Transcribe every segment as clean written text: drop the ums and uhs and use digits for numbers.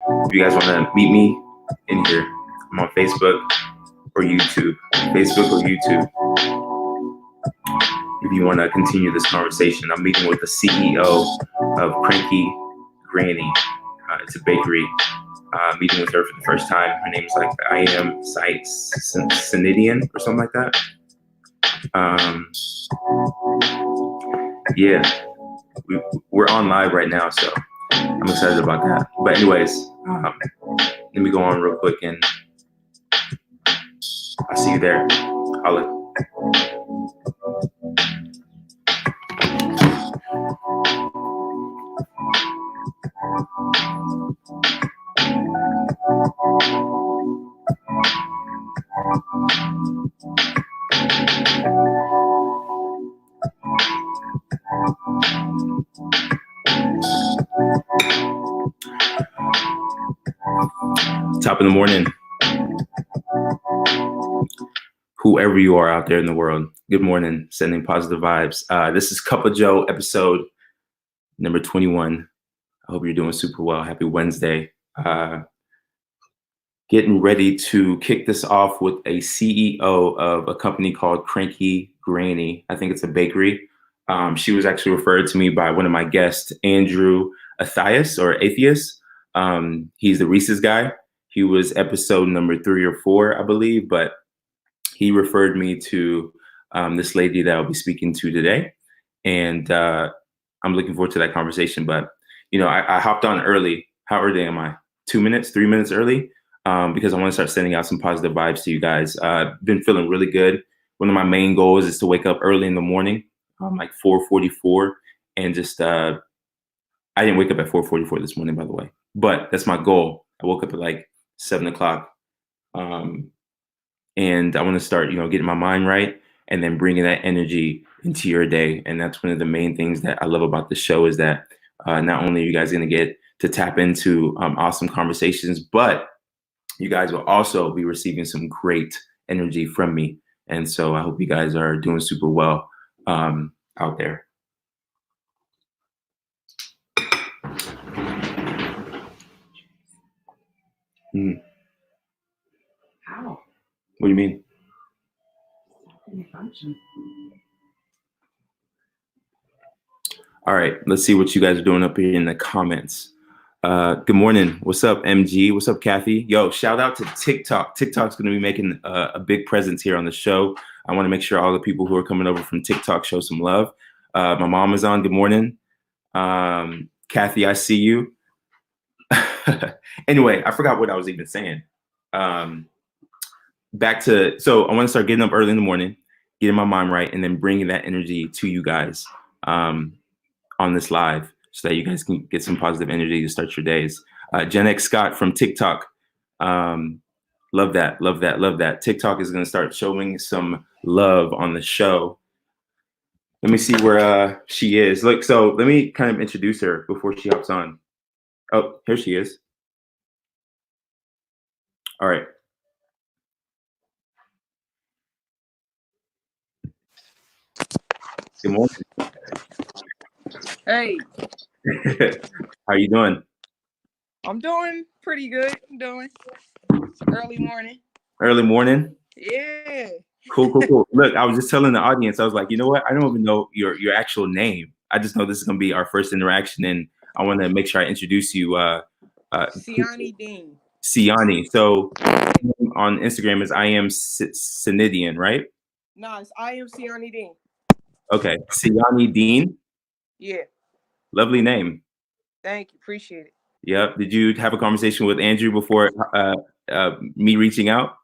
If you guys want to meet me in here, I'm on Facebook or YouTube. Facebook or YouTube. If you want to continue this conversation, I'm meeting with the CEO of Cranky Granny. It's a bakery. Meeting with her for the first time. Her name's like I am Sinidian or something like that. Yeah, we're on live right now, so I'm excited about that. But anyways, let me go on real quick and I'll see you there. Holla. Top of the morning. Whoever you are out there in the world, good morning, sending positive vibes. This is Cup of Joe, episode number 21. I hope you're doing super well. Happy Wednesday. Getting ready to kick this off with a CEO of a company called Cranky Granny. I think it's a bakery. She was actually referred to me by one of my guests, Andrew Atheist. He's the Reese's guy. He was episode number 3 or 4, I believe, but he referred me to this lady that I'll be speaking to today. And I'm looking forward to that conversation. But, you know, I hopped on early. How early am I? 2 minutes, 3 minutes early? Because I want to start sending out some positive vibes to you guys. I've been feeling really good. One of my main goals is to wake up early in the morning, like 4:44. And just, I didn't wake up at 4:44 this morning, by the way. But that's my goal. I woke up at like 7 o'clock. And I want to start, you know, getting my mind right and then bringing that energy into your day. And that's one of the main things that I love about the show is that not only are you guys going to get to tap into awesome conversations, but you guys will also be receiving some great energy from me. And so I hope you guys are doing super well out there. How? What do you mean? Function. All right, let's see what you guys are doing up here in the comments. Good morning. What's up, MG? What's up, Kathy? Yo, shout out to TikTok. TikTok's going to be making a big presence here on the show. I want to make sure all the people who are coming over from TikTok show some love. My mom is on. Good morning. Kathy, I see you. Anyway, I forgot what I was even saying. Back to, so I want to start getting up early in the morning, getting my mind right, and then bringing that energy to you guys on this live so that you guys can get some positive energy to start your days. Gen X Scott from TikTok. Love that, love that, love that. TikTok is going to start showing some love on the show. Let me see where she is. Look, so let me kind of introduce her before she hops on. Oh, here she is. All right. Good morning. Hey. How you doing? I'm doing pretty good. I'm doing early morning. Early morning? Yeah. Cool. Look, I was just telling the audience, I was like, you know what? I don't even know your actual name. I just know this is going to be our first interaction, and I want to make sure I introduce you. Siani Dean. Siani. So on Instagram is I am Sinidian, right? No, it's I am Siani Dean. Okay. Siani Dean? Yeah. Lovely name. Thank you. Appreciate it. Yep. Did you have a conversation with Andrew before me reaching out?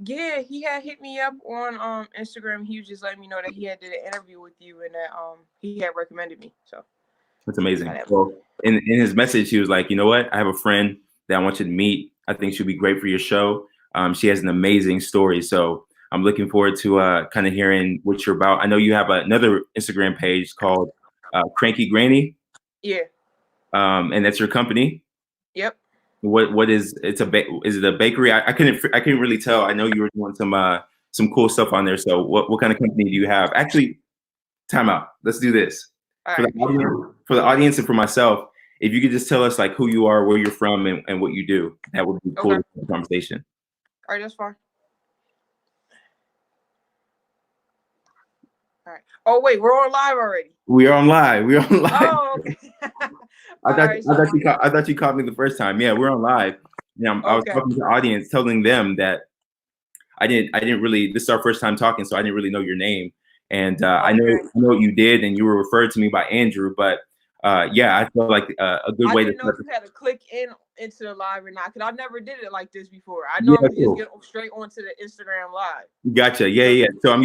Yeah, he had hit me up on Instagram. He was just letting me know that he had did an interview with you and that he had recommended me. So that's amazing. Well, in his message, he was like, you know what? I have a friend that I want you to meet. I think she'll be great for your show. She has an amazing story. So I'm looking forward to kind of hearing what you're about. I know you have another Instagram page called Cranky Granny. Yeah. And that's your company. Yep. What is is it a bakery? I couldn't really tell. I know you were doing some cool stuff on there. So what kind of company do you have? Actually, time out. Let's do this. For the audience and for myself. if you could just tell us like who you are, where you're from, and what you do, that would be cool Okay. to have a conversation. All right, that's fine. All right. Oh wait, we're on live already. We are on live. We're on live. Oh, okay. All right. So I thought you caught me the first time. Yeah, we're on live. Yeah, I was okay. talking to the audience, telling them that I didn't really. This is our first time talking, so I didn't really know your name. And I Okay. know what you did, and you were referred to me by Andrew. But yeah, I feel like a good I way to didn't know if start. you had to click into the live or not, because I never did it like this before. I Yeah, normally just cool. get straight onto the Instagram live. Gotcha. Yeah, So, yeah. So I'm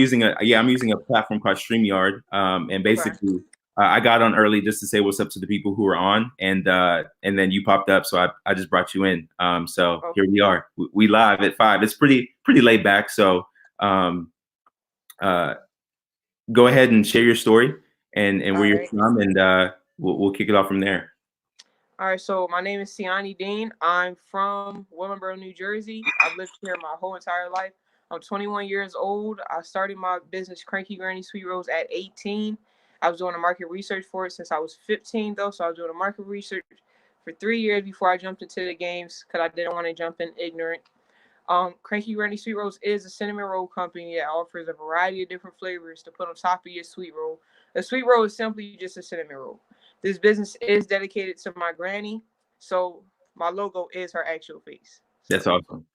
using a platform called StreamYard, and okay. basically I got on early just to say what's up to the people who are on, and then you popped up, so I just brought you in. So Okay. here we are. We live at 5. It's pretty laid back. So um, uh, go ahead and share your story and All where you're right. from, and we'll kick it off from there. All right. So my name is Siani Dean. I'm from Willingboro, New Jersey. I've lived here my whole entire life. I'm 21 years old. I started my business, Cranky Granny Sweet Rolls, at 18. I was doing a market research for it since I was 15, though. So I was doing a market research for 3 years before I jumped into the games because I didn't want to jump in ignorant. Cranky Granny Sweet Rolls is a cinnamon roll company that offers a variety of different flavors to put on top of your sweet roll. A sweet roll is simply just a cinnamon roll. This business is dedicated to my granny, so my logo is her actual face. That's So awesome.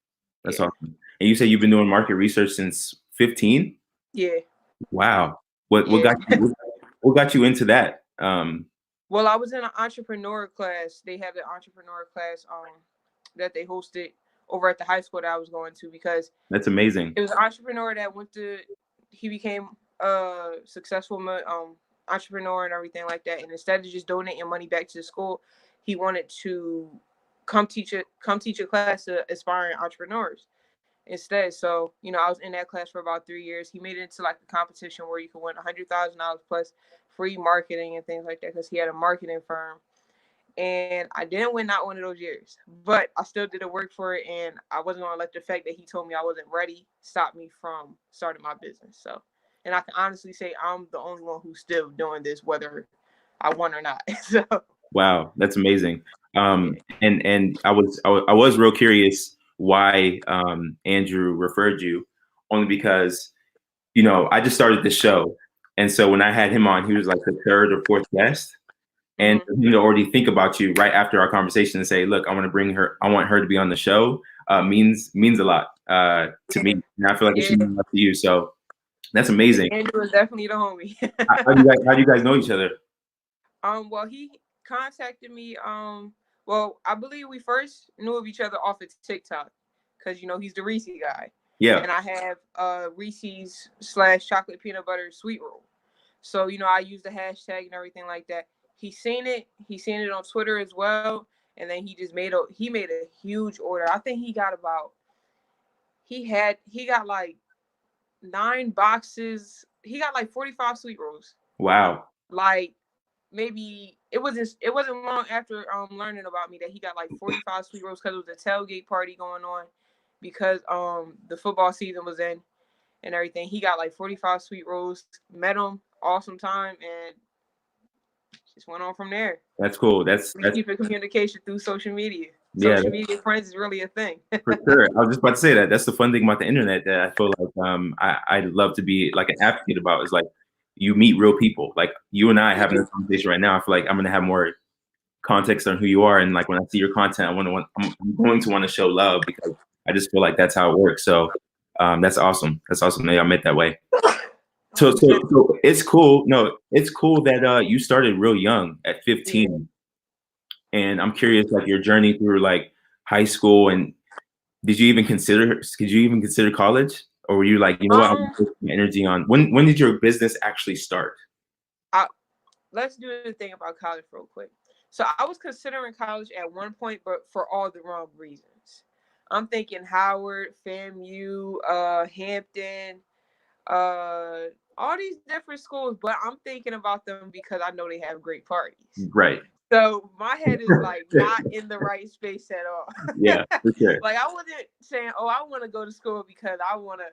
That's yeah, awesome. And you say you've been doing market research since 15? yeah, Wow. What yeah. what got you into that? Well, I was in an entrepreneur class. They had an entrepreneur class that they hosted over at the high school that I was going to, because That's amazing. it was an entrepreneur that he became a successful entrepreneur and everything like that. And instead of just donating money back to the school, he wanted to come teach a class to aspiring entrepreneurs instead. So, I was in that class for about 3 years. He made it into like a competition where you could win $100,000 plus free marketing and things like that, because he had a marketing firm. And I didn't win not one of those years, but I still did the work for it, and I wasn't gonna let the fact that he told me I wasn't ready stop me from starting my business. So, and I can honestly say I'm the only one who's still doing this, whether I won or not. So, Wow, that's amazing. yeah. And I was real curious why Andrew referred you, only because I just started the show, and so when I had him on, he was like the third or fourth guest, and Mm-hmm. for him to already think about you right after our conversation and say, "Look, I want her to be on the show," means a lot to Yeah, me, and I feel like it yeah, should mean a lot to you. So that's yeah. amazing. Andrew is definitely the homie. How do you guys know each other? Well, he contacted me. Well, I believe we first knew of each other off of TikTok, because he's the Reese guy, Yeah, and I have Reese's / chocolate peanut butter sweet roll. So I use the hashtag and everything like that. He seen it. He seen it on Twitter as well, and then he made a huge order. I think he got like 9 boxes. He got like 45 sweet rolls. wow, Like, maybe it wasn't long after learning about me that he got like 45 sweet rolls, because it was a tailgate party going on, because the football season was in and everything. He got like 45 sweet rolls. Met him, awesome time, and just went on from there. that's cool. We keep in communication through social media. Yeah, Social media friends is really a thing. for sure. I was just about to say that. That's the fun thing about the internet that I feel like I'd love to be like an advocate about is like you meet real people. Like you and I having this conversation right now, I feel like I'm gonna have more context on who you are, and like when I see your content, I'm going to want to show love because I just feel like that's how it works. So that's awesome. That's awesome that y'all met that way. So it's cool. No, it's cool that you started real young at Yeah. 15, and I'm curious like your journey through like high school and did you even consider college, or were you like, you know what, I'm Um. gonna put some energy on when did your business actually start? I, let's do the thing about college real quick. So I was considering college at one point, but for all the wrong reasons. I'm thinking Howard, FAMU, Hampton, uh, all these different schools, but I'm thinking about them because I know they have great parties. Right. So my head is like not in the right space at all. Yeah, for sure. Like, I wasn't saying, oh, I want to go to school because I want to,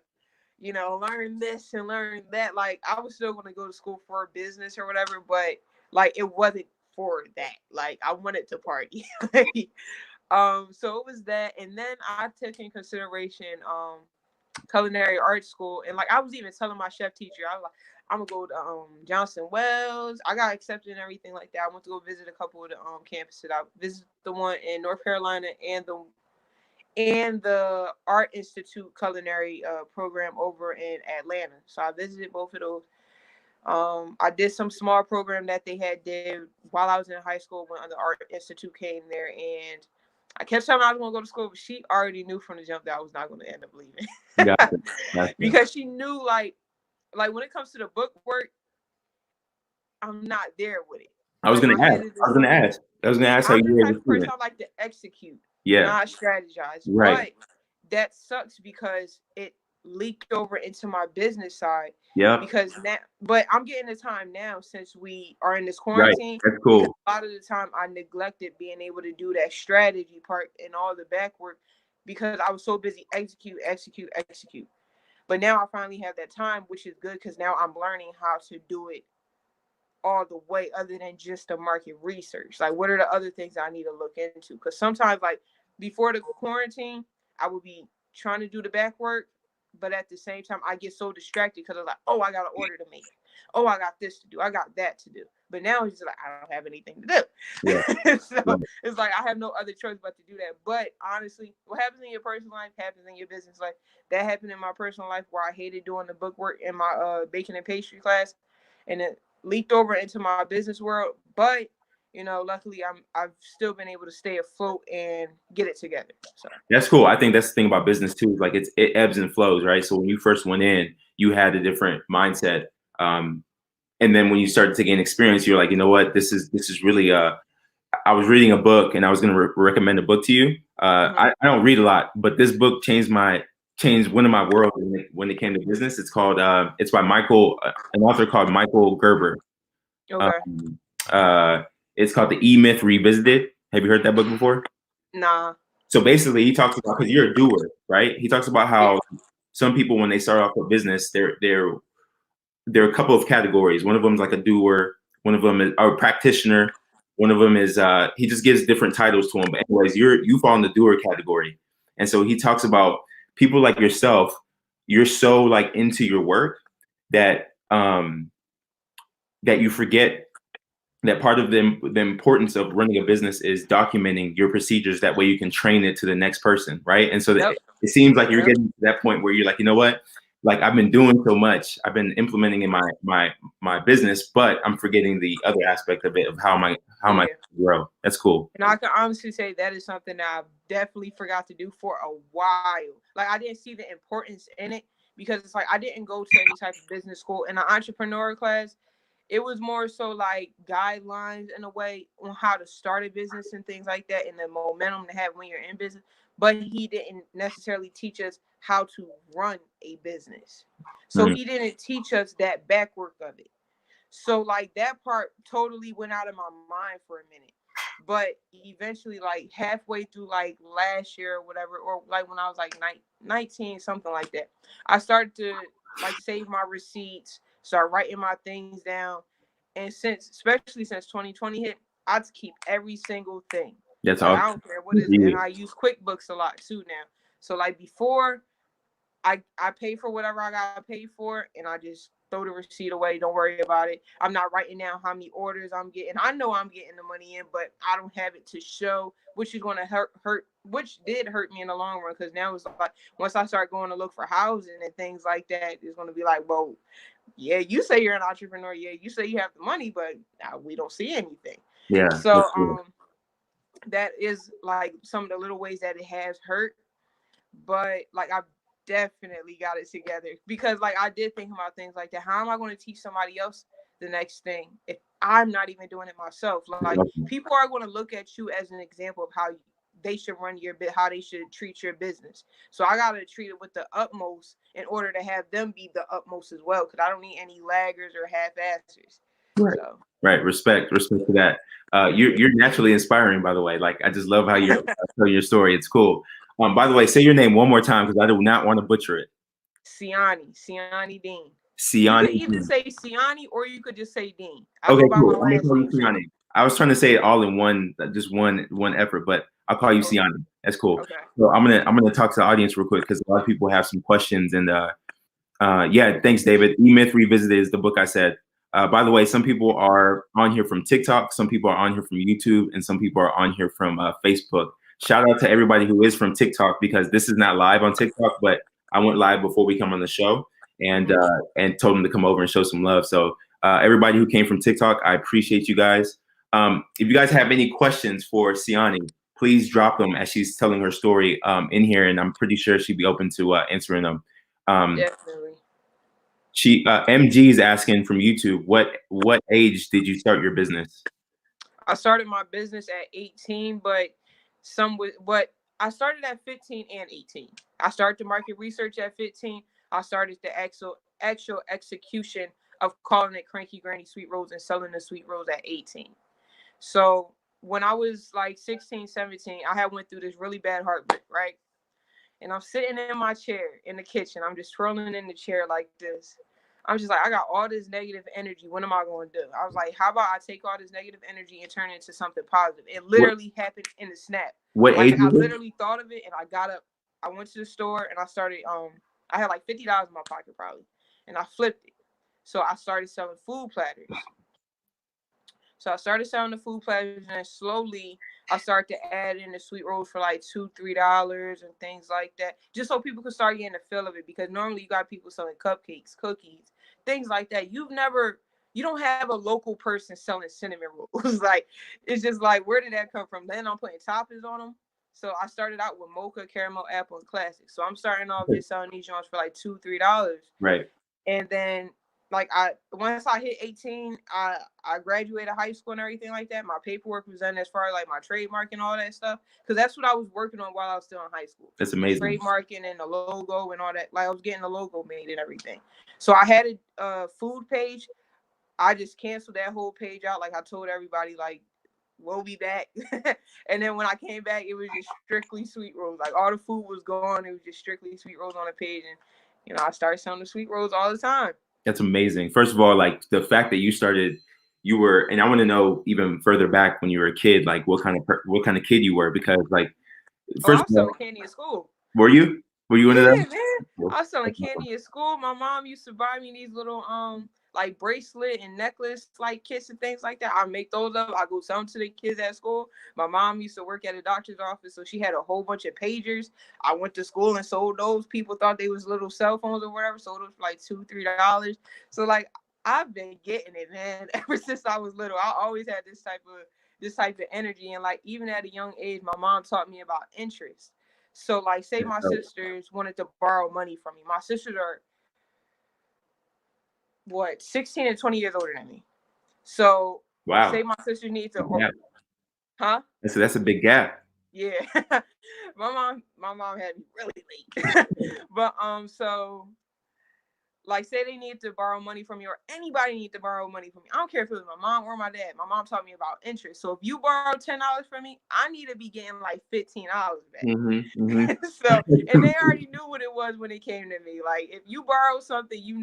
learn this and learn that. Like, I was still going to go to school for business or whatever, but like it wasn't for that. Like I wanted to party. So it was that, and then I took in consideration culinary arts school, and like I was even telling my chef teacher, I was like, I'm gonna go to Johnson Wells. I got accepted and everything like that. I went to go visit a couple of the campuses. I visited the one in North Carolina and the Art Institute culinary program over in Atlanta. So I visited both of those. I did some small program that they had did while I was in high school when the Art Institute came there, and I kept telling her I was going to go to school, but she already knew from the jump that I was not going to end up leaving. Gotcha. Gotcha. Because she knew like when it comes to the book work, I'm not there with it. I was Like, gonna ask. I was gonna ask how I'm you the were type able of to do person that. I like to execute, Yeah. not strategize. Right. But that sucks because it leaked over into my business side. Yeah. Because now, but I'm getting the time now since we are in this Right. quarantine. That's cool. Because a lot of the time I neglected being able to do that strategy part and all the back work because I was so busy execute. But now I finally have that time, which is good because now I'm learning how to do it all the way other than just the market research. Like, what are the other things I need to look into? Because sometimes, like, before the quarantine, I would be trying to do the back work, but at the same time, I get so distracted because I'm like, oh, I got an order to make. Oh, I got this to do. I got that to do. But now it's just like, I don't have anything to do. Yeah. So Yeah. it's like, I have no other choice but to do that. But honestly, what happens in your personal life happens in your business life. That happened in my personal life where I hated doing the book work in my baking and pastry class. And it leaked over into my business world. But luckily I've still been able to stay afloat and get it together. So that's cool. I think that's the thing about business too. Like it ebbs and flows, right? So when you first went in, you had a different mindset. And then when you started to gain experience, you're like, you know what, this is really I was reading a book and I was going to recommend a book to you. I don't read a lot, but this book changed one of my world when it came to business. It's called it's by an author called Michael Gerber. Okay. It's called The E-Myth Revisited. Have you heard that book before? Nah. So basically, he talks about, because you're a doer, right? He talks about how some people, when they start off a business, there are a couple of categories. One of them is like a doer. One of them is a practitioner. One of them is he just gives different titles to them. But anyways, you fall in the doer category. And so he talks about people like yourself. You're so like into your work that that you forget that part of the importance of running a business is documenting your procedures. That way you can train it to the next person, right? And so it seems like you're getting to that point where you're like, you know what? Like I've been doing so much, I've been implementing in my business, but I'm forgetting the other aspect of it of how am I grow. That's cool. And I can honestly say that is something that I've definitely forgot to do for a while. Like I didn't see the importance in it because it's like I didn't go to any type of business school. In an entrepreneur class, it was more so like guidelines in a way on how to start a business and things like that and the momentum to have when you're in business. But he didn't necessarily teach us how to run a business. So he didn't teach us that back work of it. So like that part totally went out of my mind for a minute. But eventually, like halfway through like last year or whatever, or like when I was like 19, something like that, I started to like save my receipts, start writing my things down. And especially since 2020 hit, I just keep every single thing. That's like, awesome. I don't care what is it. And I use QuickBooks a lot too now. So like before, I pay for whatever I gotta pay for, and I just throw the receipt away. Don't worry about it. I'm not writing down how many orders I'm getting. I know I'm getting the money in, but I don't have it to show, which is going to hurt, which did hurt me in the long run. Because now it's like once I start going to look for housing and things like that, it's going to be like, well, yeah, you say you're an entrepreneur. Yeah, you say you have the money, but we don't see anything. Yeah. So that is like some of the little ways that it has hurt, but like I've definitely got it together because like I did think about things like that. How am I going to teach somebody else the next thing if I'm not even doing it myself? Like people are going to look at you as an example of how they should run your bit, how they should treat your business. So I got to treat it with the utmost in order to have them be the utmost as well, because I don't need any laggers or half-assers. Right. So. Right. Respect to that. You're naturally inspiring, by the way. Like I just love how you tell your story. It's cool. By the way, say your name one more time because I do not want to butcher it. Siani Dean. Siani. You could either say Siani or you could just say Dean. Okay, cool. I'm gonna call you Siani. I was trying to say it all in one, just one effort, but I'll call you Okay. Siani. That's cool. Okay. So I'm gonna talk to the audience real quick because a lot of people have some questions. And yeah, thanks, David. E-Myth Revisited is the book I said. By the way, some people are on here from TikTok, some people are on here from YouTube, and some people are on here from Facebook. Shout out to everybody who is from TikTok because this is not live on TikTok, but I went live before we come on the show and told them to come over and show some love. So everybody who came from TikTok, I appreciate you guys. If you guys have any questions for Siani, please drop them as she's telling her story in here, and I'm pretty sure she'd be open to answering them. Definitely. She MG is asking from YouTube, what age did you start your business? I started my business at 18, but I started at 15 and 18. I started the market research at 15. I started the actual execution of calling it Cranky Granny Sweet Rolls and selling the sweet rolls at 18. So when I was like 16, 17, I had went through this really bad heartbreak, right? And I'm sitting in my chair in the kitchen. I'm just twirling in the chair like this. I'm just like, I got all this negative energy. What am I going to do? I was like, how about I take all this negative energy and turn it into something positive? It literally happened in the snap. What age? Like I literally thought of it, and I got up. I went to the store and I started. I had like $50 in my pocket probably, and I flipped it. So I started selling food platters. So I started selling the food platters, and slowly I started to add in the sweet rolls for like $2, $3 and things like that, just so people could start getting the feel of it. Because normally you got people selling cupcakes, cookies, things like that. You don't have a local person selling cinnamon rolls. Like it's just like, where did that come from? Then I'm putting toppings on them. So I started out with mocha, caramel, apple, and classic. So I'm starting off just selling these joints for like $2, $3. Right. And then like once I hit 18, I graduated high school and everything like that. My paperwork was done as far as like my trademark and all that stuff, because that's what I was working on while I was still in high school. That's amazing. Trademarking and the logo and all that. Like I was getting the logo made and everything. So I had a food page. I just canceled that whole page out. Like I told everybody, like, we'll be back. And then when I came back, it was just strictly sweet rolls. Like all the food was gone. It was just strictly sweet rolls on the page. And I started selling the sweet rolls all the time. That's amazing. First of all, like the fact that you were, and I want to know even further back when you were a kid, like what kind of kid you were, because like, I was selling candy in school. Were you? Were you into that? Man. I was selling candy in school. My mom used to buy me these little like bracelet and necklace like kits and things like that. I make those up. I go sell them to the kids at school. My mom used to work at a doctor's office, so she had a whole bunch of pagers. I went to school and sold those. People thought they was little cell phones or whatever. Sold those for like $2, $3. So like I've been getting it, man, ever since I was little. I always had this type of energy, and like even at a young age, my mom taught me about interest. So like, say my sisters wanted to borrow money from me. My sisters are 16 and 20 years older than me. So wow. Say my sister needs to, huh? That's a big gap. Yeah. my mom had me really late. But so like, say they need to borrow money from you, or anybody need to borrow money from me. I don't care if it was my mom or my dad. My mom taught me about interest. So if you borrow $10 from me, I need to be getting like $15 back. So, and they already knew what it was when it came to me. Like, if you borrow something, you're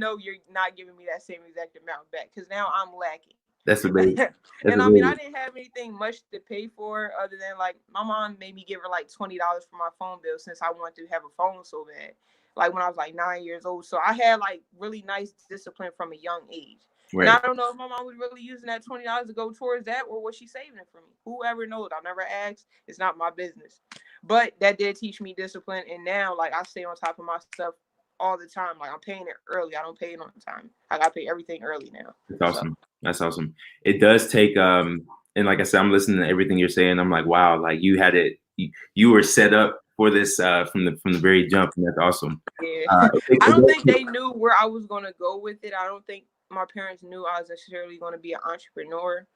not giving me that same exact amount back, because now I'm lacking. That's amazing. And I mean, I didn't have anything much to pay for other than like my mom made me give her like $20 for my phone bill, since I wanted to have a phone so bad. Like when I was like 9 years old. So I had like really nice discipline from a young age. Right. And I don't know if my mom was really using that $20 to go towards that, or was she saving it for me? Whoever knows. I never asked. It's not my business. But that did teach me discipline. And now like I stay on top of my stuff all the time. Like I'm paying it early. I don't pay it on time. I gotta pay everything early now. That's awesome. So. That's awesome. It does take and like I said, I'm listening to everything you're saying. I'm like, wow, like you had it, you were set up for this from the very jump, and that's awesome. Yeah. I don't think they knew where I was going to go with it. I don't think my parents knew I was necessarily going to be an entrepreneur.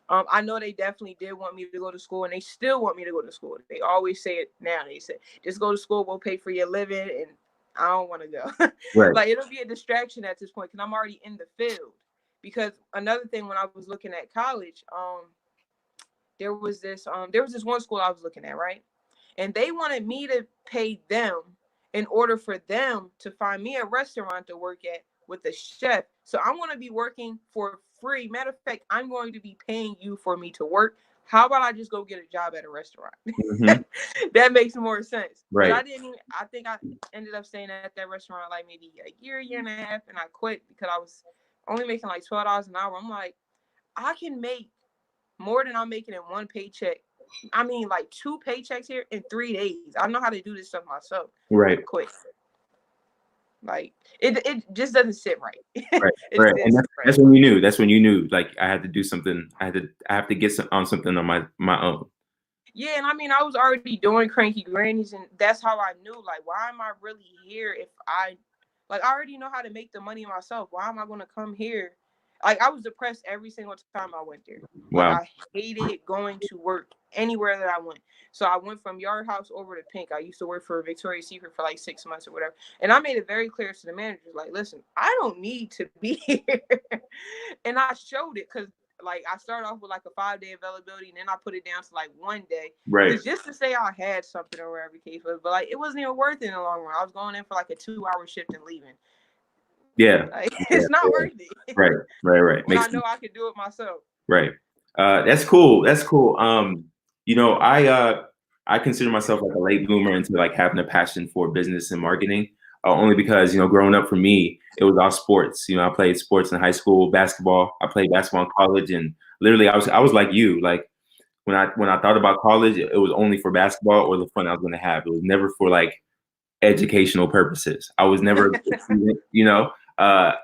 I know they definitely did want me to go to school, and they still want me to go to school. They always say it now. They say, just go to school, we'll pay for your living, and I don't want to go. Right. Like, it'll be a distraction at this point, because I'm already in the field. Because another thing, when I was looking at college, there was this one school I was looking at, right? And they wanted me to pay them in order for them to find me a restaurant to work at with a chef. So I'm going to be working for free. Matter of fact, I'm going to be paying you for me to work. How about I just go get a job at a restaurant? Mm-hmm. That makes more sense. But Right. I didn't even, I think I ended up staying at that restaurant like maybe a year and a half, and I quit because I was only making like $12 an hour. I'm like, I can make more than I'm making in one paycheck. I mean, like 2 paychecks here in 3 days. I know how to do this stuff myself. Right. I quit. Like it just doesn't sit right. Right. It Right. just didn't And sit right. that's when you knew. That's when you knew. Like I had to do something. I have to get on something on my own. Yeah, and I mean, I was already doing Cranky Grannies, and that's how I knew, like, why am I really here if I already know how to make the money myself. Why am I going to come here? Like, I was depressed every single time I went there. Like, Wow. I hated going to work anywhere that I went. So I went from Yard House over to Pink. I used to work for Victoria's Secret for like 6 months or whatever. And I made it very clear to the managers, like, listen, I don't need to be here. And I showed it because like I started off with like a 5 day availability, and then I put it down to like 1 day, Right. because just to say I had something or whatever the case was, but like it wasn't even worth it in the long run. I was going in for like a 2 hour shift and leaving. Yeah. Like Yeah. it's not worth it Right. Right. Right. when I Makes know sense. I could do it myself. Right. That's cool. That's cool. You know, I consider myself like a late bloomer into like having a passion for business and marketing. Only because, you know, growing up for me, it was all sports. You know, I played sports in high school, basketball. I played basketball in college, and literally, I was like you. Like when I thought about college, it was only for basketball or the fun I was going to have. It was never for like educational purposes. I was never a good student, you know.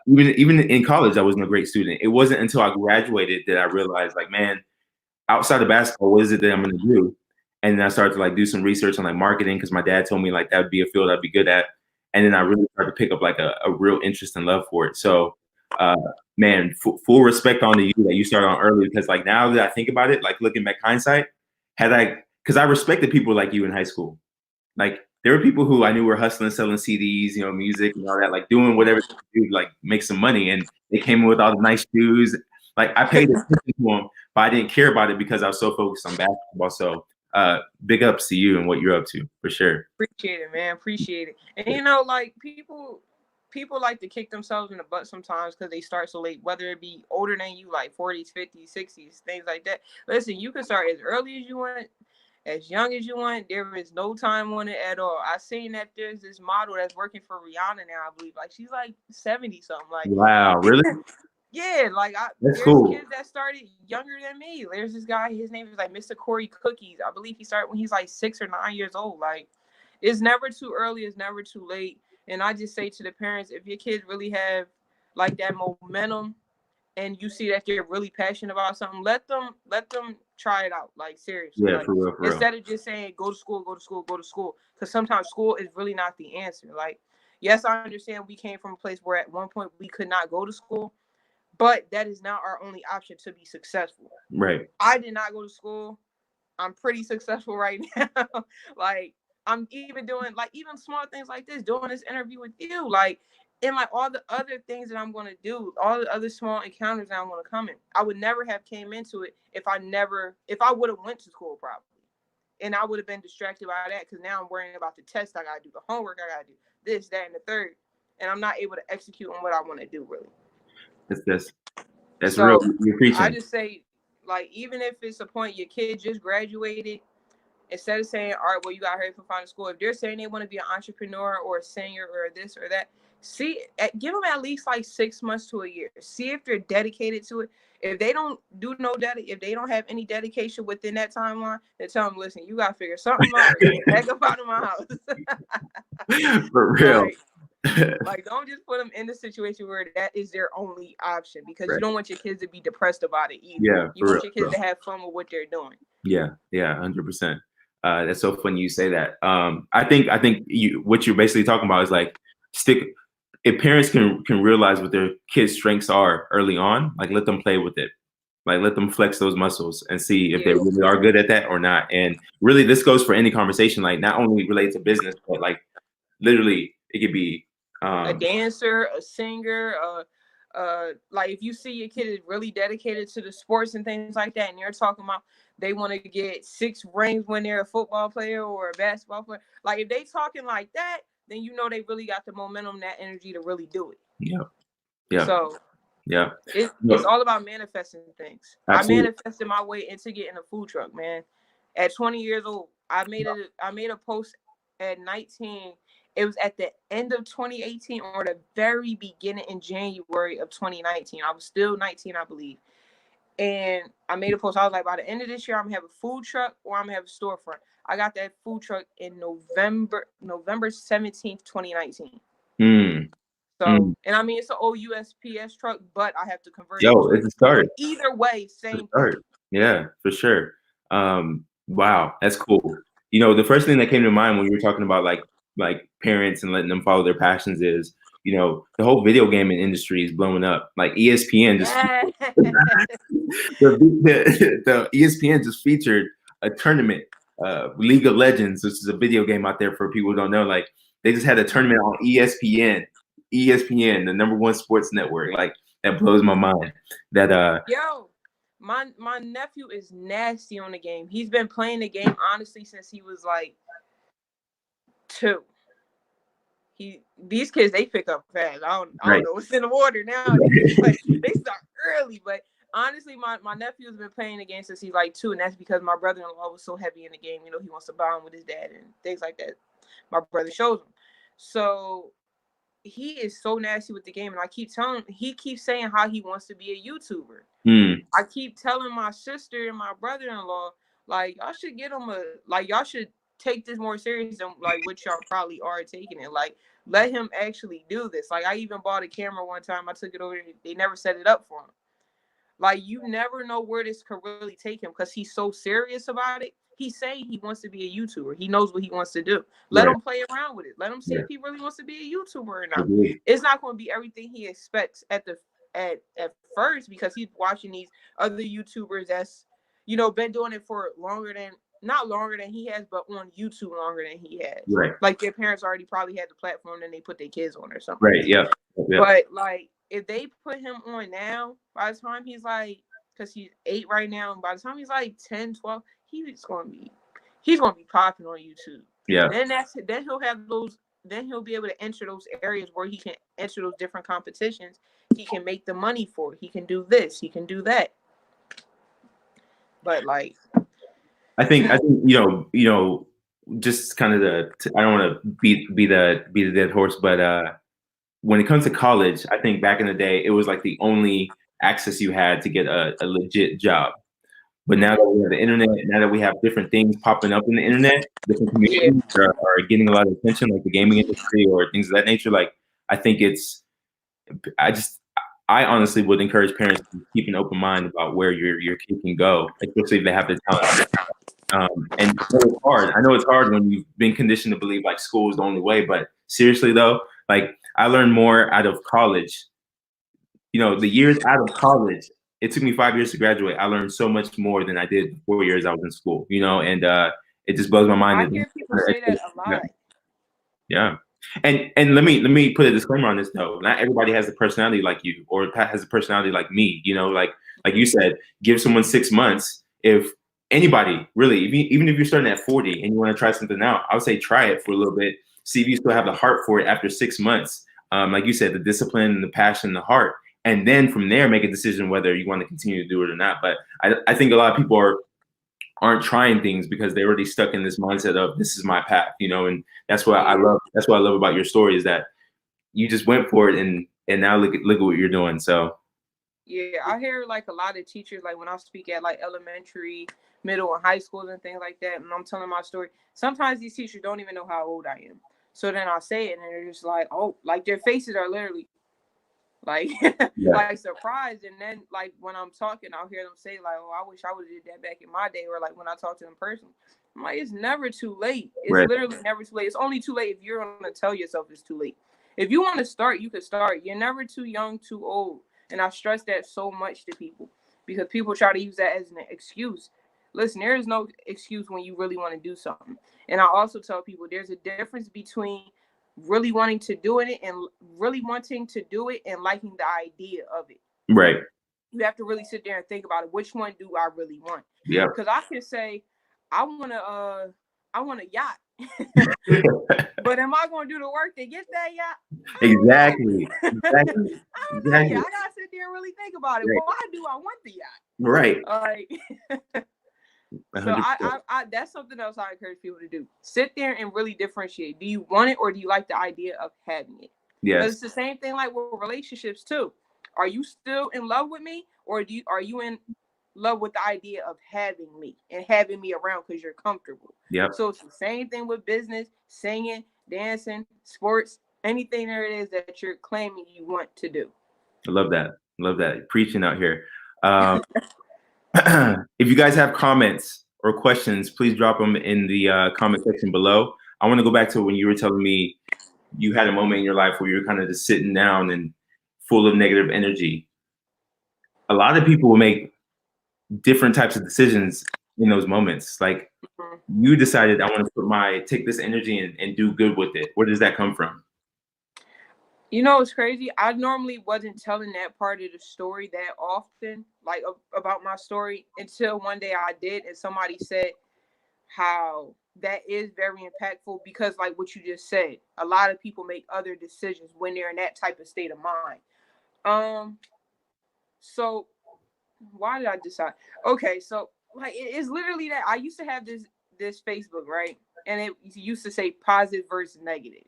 Even in college, I wasn't a great student. It wasn't until I graduated that I realized, like, man, outside of basketball, what is it that I'm going to do? And then I started to like do some research on like marketing because my dad told me like that would be a field I'd be good at. And then I really started to pick up like a real interest and love for it. So, uh, man, full respect on to you that you started on early, because like now that I think about it, like looking back hindsight, because I respected people like you in high school. Like there were people who I knew were hustling, selling CDs, you know, music and all that, like doing whatever they could do to like make some money. And they came in with all the nice shoes. Like I paid attention to them, but I didn't care about it because I was so focused on basketball. So big ups to you and what you're up to for sure. Appreciate it, man. Appreciate it. And you know, like people like to kick themselves in the butt sometimes because they start so late, whether it be older than you, like 40s, 50s, 60s, things like that. Listen, you can start as early as you want, as young as you want. There is no time on it at all. I seen that there's this model that's working for Rihanna now, I believe. Like she's like 70 something. Like Wow, really? yeah, like That's there's cool. kids that started younger than me. There's this guy, his name is like Mr. Corey Cookies. I believe he started when he's like 6 or 9 years old. Like it's never too early, it's never too late. And I just say to the parents, if your kids really have like that momentum and you see that they're really passionate about something, let them try it out. Like seriously, Yeah, like for real, for real. instead of just saying go to school, go to school, go to school, because sometimes school is really not the answer. Like yes, I understand we came from a place where at one point we could not go to school, but that is not our only option to be successful. Right. I did not go to school. I'm pretty successful right now. Like I'm even doing like even small things like this, doing this interview with you, like and like all the other things that I'm gonna do, all the other small encounters that I'm gonna come in. I would never have came into it if I would have went to school probably. And I would have been distracted by that because now I'm worrying about the test I gotta do, the homework I gotta do, this, that, and the third. And I'm not able to execute on what I want to do really. That's that's real. So You're I preaching. just say, like, even if it's a point your kid just graduated, instead of saying, all right, well, you got hurry for finding school, if they're saying they want to be an entrepreneur or a singer or this or that, give them at least like 6 months to a year. See if they're dedicated to it. If they don't do if they don't have any dedication within that timeline, then tell them, listen, you got to figure something out or get the heck up out of my house. For real. Like, like, don't just put them in the situation where that is their only option, because you Right. don't want your kids to be depressed about it either. Yeah, You for real. want your kids to have fun with what they're doing. Yeah, yeah, 100%. That's so funny you say that. I think what you're basically talking about is like stick. If parents can realize what their kids' strengths are early on, like let them play with it, like let them flex those muscles and see if they Yeah. really are good at that or not. And really, this goes for any conversation, like not only related to business, but like literally, it could be. A Um, dancer, a singer, like if you see your kid is really dedicated to the sports and things like that, and you're talking about they want to get 6 rings when they're a football player or a basketball player, like if they talking like that, then you know they really got the momentum, that energy to really do it. yeah, Yeah. So Yeah. it's all about manifesting things. I Absolutely. manifested my way into getting a food truck, man. At 20 years old, I made a post at 19. It was at the end of 2018 or the very beginning in January of 2019. I was still 19, I believe. And I made a post. I was like, by the end of this year, I'm gonna have a food truck or I'm gonna have a storefront. I got that food truck in November 17th, 2019. Mm. So, and I mean, it's an old USPS truck, but I have to convert it Yo, into a it's a start. storefront. Either way, It's a same thing. start. Yeah, for sure. Wow, that's cool. You know, the first thing that came to mind when you were talking about like parents and letting them follow their passions is, you know, the whole video gaming industry is blowing up. Like ESPN just Yeah. the ESPN just featured a tournament, League of Legends, which is a video game out there for people who don't know. Like they just had a tournament on ESPN, the number one sports network. Like that blows my mind. That Yo, my nephew is nasty on the game. He's been playing the game honestly since he was like 2. These kids, they pick up fast. I don't right. know what's in the water nowadays, but they start early. But honestly, my nephew has been playing the game since he's like 2, and that's because my brother-in-law was so heavy in the game. You know, he wants to bond with his dad and things like that. My brother shows him. So he is so nasty with the game, and I keep telling him, he keeps saying how he wants to be a YouTuber. I keep telling my sister and my brother-in-law, like, y'all should get him y'all should take this more serious than like what y'all probably are taking it. Like, let him actually do this. Like, I even bought a camera one time. I took it over. They never set it up for him. Like, you never know where this could really take him because he's so serious about it. He's saying he wants to be a YouTuber. He knows what he wants to do. Let him play around with it. Let him see if he really wants to be a YouTuber or not. It's not going to be everything he expects at first because he's watching these other YouTubers that's, you know, been doing it for not longer than he has, but on YouTube longer than he has. Right. Like their parents already probably had the platform and they put their kids on or something. Right. Yeah. But like if they put him on now, by the time he's like, because he's 8 right now, and by the time he's like 10, 12, he's gonna be popping on YouTube. Yeah. Then he'll be able to enter those areas where he can enter those different competitions. He can make the money for it. He can do this. He can do that. But like, I think you know, just kind of I don't want to beat the dead horse, but when it comes to college, I think back in the day, it was like the only access you had to get a legit job. But now that we have the internet, now that we have different things popping up in the internet, different communities are getting a lot of attention, like the gaming industry or things of that nature. Like, I think I honestly would encourage parents to keep an open mind about where your kid can go, especially if they have the talent. And I know it's hard. I know it's hard when you've been conditioned to believe like school is the only way. But seriously though, like I learned more out of college. You know, the years out of college, it took me 5 years to graduate. I learned so much more than I did the 4 years I was in school. You know, and it just blows my mind. I hear people say that a lot. Yeah. And let me put a disclaimer on this though. Not everybody has a personality like you or has a personality like me. You know, like you said, give someone 6 months. If anybody really, even if you're starting at 40 and you want to try something out, I would say try it for a little bit. See if you still have the heart for it after 6 months. Like you said, the discipline and the passion, and the heart, and then from there make a decision whether you want to continue to do it or not. But I think a lot of people aren't trying things because they're already stuck in this mindset of this is my path, you know, and that's what I love. That's what I love about your story is that you just went for it and now look at what you're doing. So yeah, I hear like a lot of teachers, like when I speak at like elementary, middle, and high schools and things like that, and I'm telling my story. Sometimes these teachers don't even know how old I am. So then I say it, and they're just like, "Oh," like their faces are literally like like surprised. And then like when I'm talking, I'll hear them say like, "Oh, I wish I would have did that back in my day," or like when I talk to them personally, I'm like, "It's never too late. It's literally never too late. It's only too late if you're gonna tell yourself it's too late. If you want to start, you can start. You're never too young, too old." And I stress that so much to people because people try to use that as an excuse. Listen, there is no excuse when you really want to do something. And I also tell people there's a difference between really wanting to do it and liking the idea of it. right. You have to really sit there and think about it. Which one do I really want? Yeah. Because I can say I want a yacht, But am I going to do the work to get that yacht? Exactly. I don't know. Exactly. I don't know Exactly. yet. I gotta sit there and really think about it. Right. Why do I want the yacht? Right. Like, so 100%. I that's something else I encourage people to do. Sit there and really differentiate. Do you want it or do you like the idea of having it? Because Yes. it's the same thing like with relationships too. Are you still in love with me, or are you in love with the idea of having me and having me around because you're comfortable? Yep. So it's the same thing with business, singing, dancing, sports, anything there it is that you're claiming you want to do. I love that. Love that. Preaching out here. If you guys have comments or questions, please drop them in the comment section below. I want to go back to when you were telling me you had a moment in your life where you were kind of just sitting down and full of negative energy. A lot of people will make different types of decisions in those moments. Like you decided, I want to take this energy and do good with it. Where does that come from? You know, it's crazy. I normally wasn't telling that part of the story that often, like about my story, until one day I did, and somebody said how that is very impactful because, like what you just said, a lot of people make other decisions when they're in that type of state of mind. So why did I decide? Okay, so like it's literally that I used to have this Facebook, right, and it used to say positive versus negative.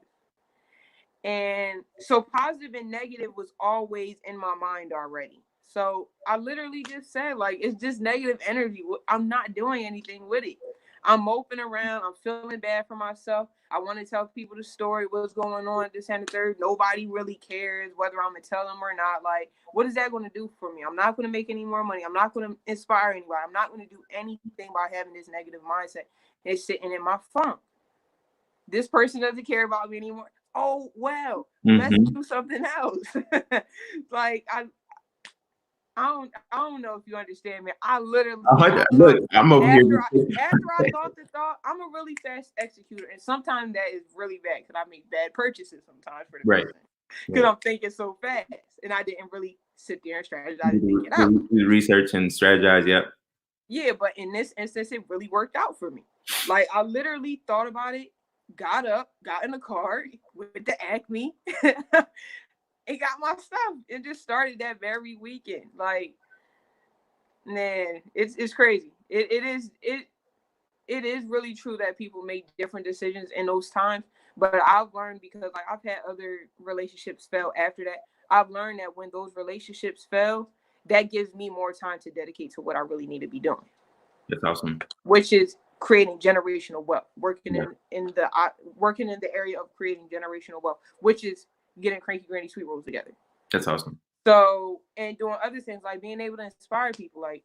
And so positive and negative was always in my mind already. So I literally just said, like, it's just negative energy. I'm not doing anything with it. I'm moping around. I'm feeling bad for myself. I want to tell people the story, what's going on, this and the third. Nobody really cares whether I'm going to tell them or not. Like, what is that going to do for me? I'm not going to make any more money. I'm not going to inspire anybody. I'm not going to do anything by having this negative mindset. It's sitting in my phone. This person doesn't care about me anymore. Oh well, let's do something else. Like I don't know if you understand me. I literally look, I'm over here. After I thought the thought, I'm a really fast executor, and sometimes that is really bad because I make bad purchases sometimes for the person because I'm thinking so fast, and I didn't really sit there and strategize and think it out. Do research and strategize. Yep. Yeah, but in this instance, it really worked out for me. Like I literally thought about it, got up, got in the car, went to Acme, and got my stuff, and just started that very weekend. Like, man, it's crazy. It is really true that people make different decisions in those times. But I've learned because like I've had other relationships fail after that. I've learned that when those relationships fail, that gives me more time to dedicate to what I really need to be doing. That's awesome. Which is creating generational wealth, working in the area of creating generational wealth, which is getting Cranky Granny Sweet Rolls together. That's awesome. So, and doing other things like being able to inspire people, like,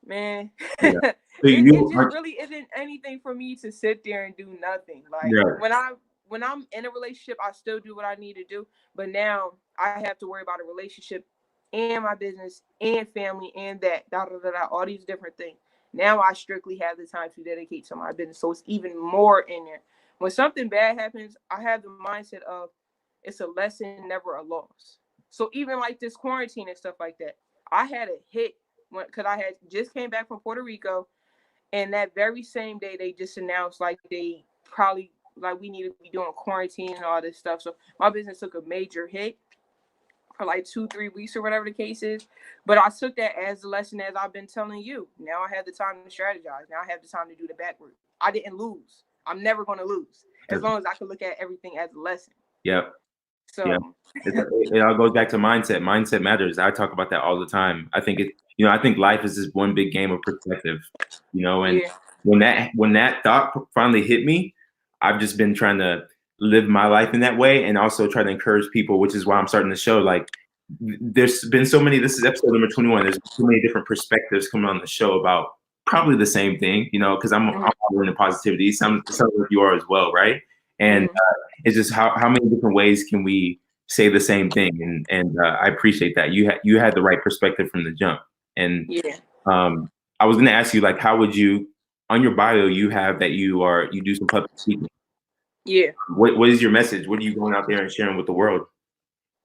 man, it just really isn't anything for me to sit there and do nothing. Like when I'm in a relationship, I still do what I need to do, but now I have to worry about a relationship and my business and family and all these different things. Now I strictly have the time to dedicate to my business. So it's even more in there. When something bad happens, I have the mindset of it's a lesson, never a loss. So even like this quarantine and stuff like that, I had a hit because I had just came back from Puerto Rico, and that very same day they just announced like they probably like we need to be doing quarantine and all this stuff. So my business took a major hit for like 2-3 weeks or whatever the case is. But I took that as a lesson, as I've been telling you. Now I have the time to strategize. Now I have the time to do the back work. I didn't lose. I'm never going to lose as long as I can look at everything as a lesson. Yep. So it all goes back to mindset. Mindset matters. I talk about that all the time. I think I think life is just one big game of perspective, and when that thought finally hit me, I've just been trying to live my life in that way and also try to encourage people, which is why I'm starting the show. Like there's been so many, this is episode number 21. There's so many different perspectives coming on the show about probably the same thing, because I'm all into positivity. Some of you are as well, right? And it's just how many different ways can we say the same thing? And I appreciate that you had the right perspective from the jump. And I was going to ask you, like, how would you, on your bio, you have that you do some public speaking. Yeah. What is your message? What are you going out there and sharing with the world?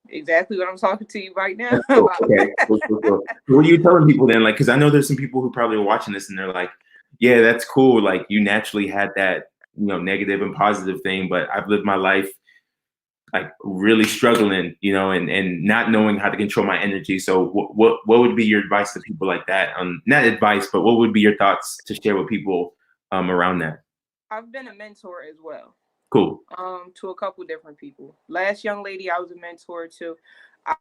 Exactly what I'm talking to you right now. Okay. Cool. What are you telling people then? Like, because I know there's some people who probably are watching this and they're like, yeah, that's cool. Like you naturally had that negative and positive thing, but I've lived my life like really struggling, and not knowing how to control my energy. So what would be your advice to people like that? Not advice, but what would be your thoughts to share with people around that? I've been a mentor as well. Cool. To a couple different people. Last young lady I was a mentor to,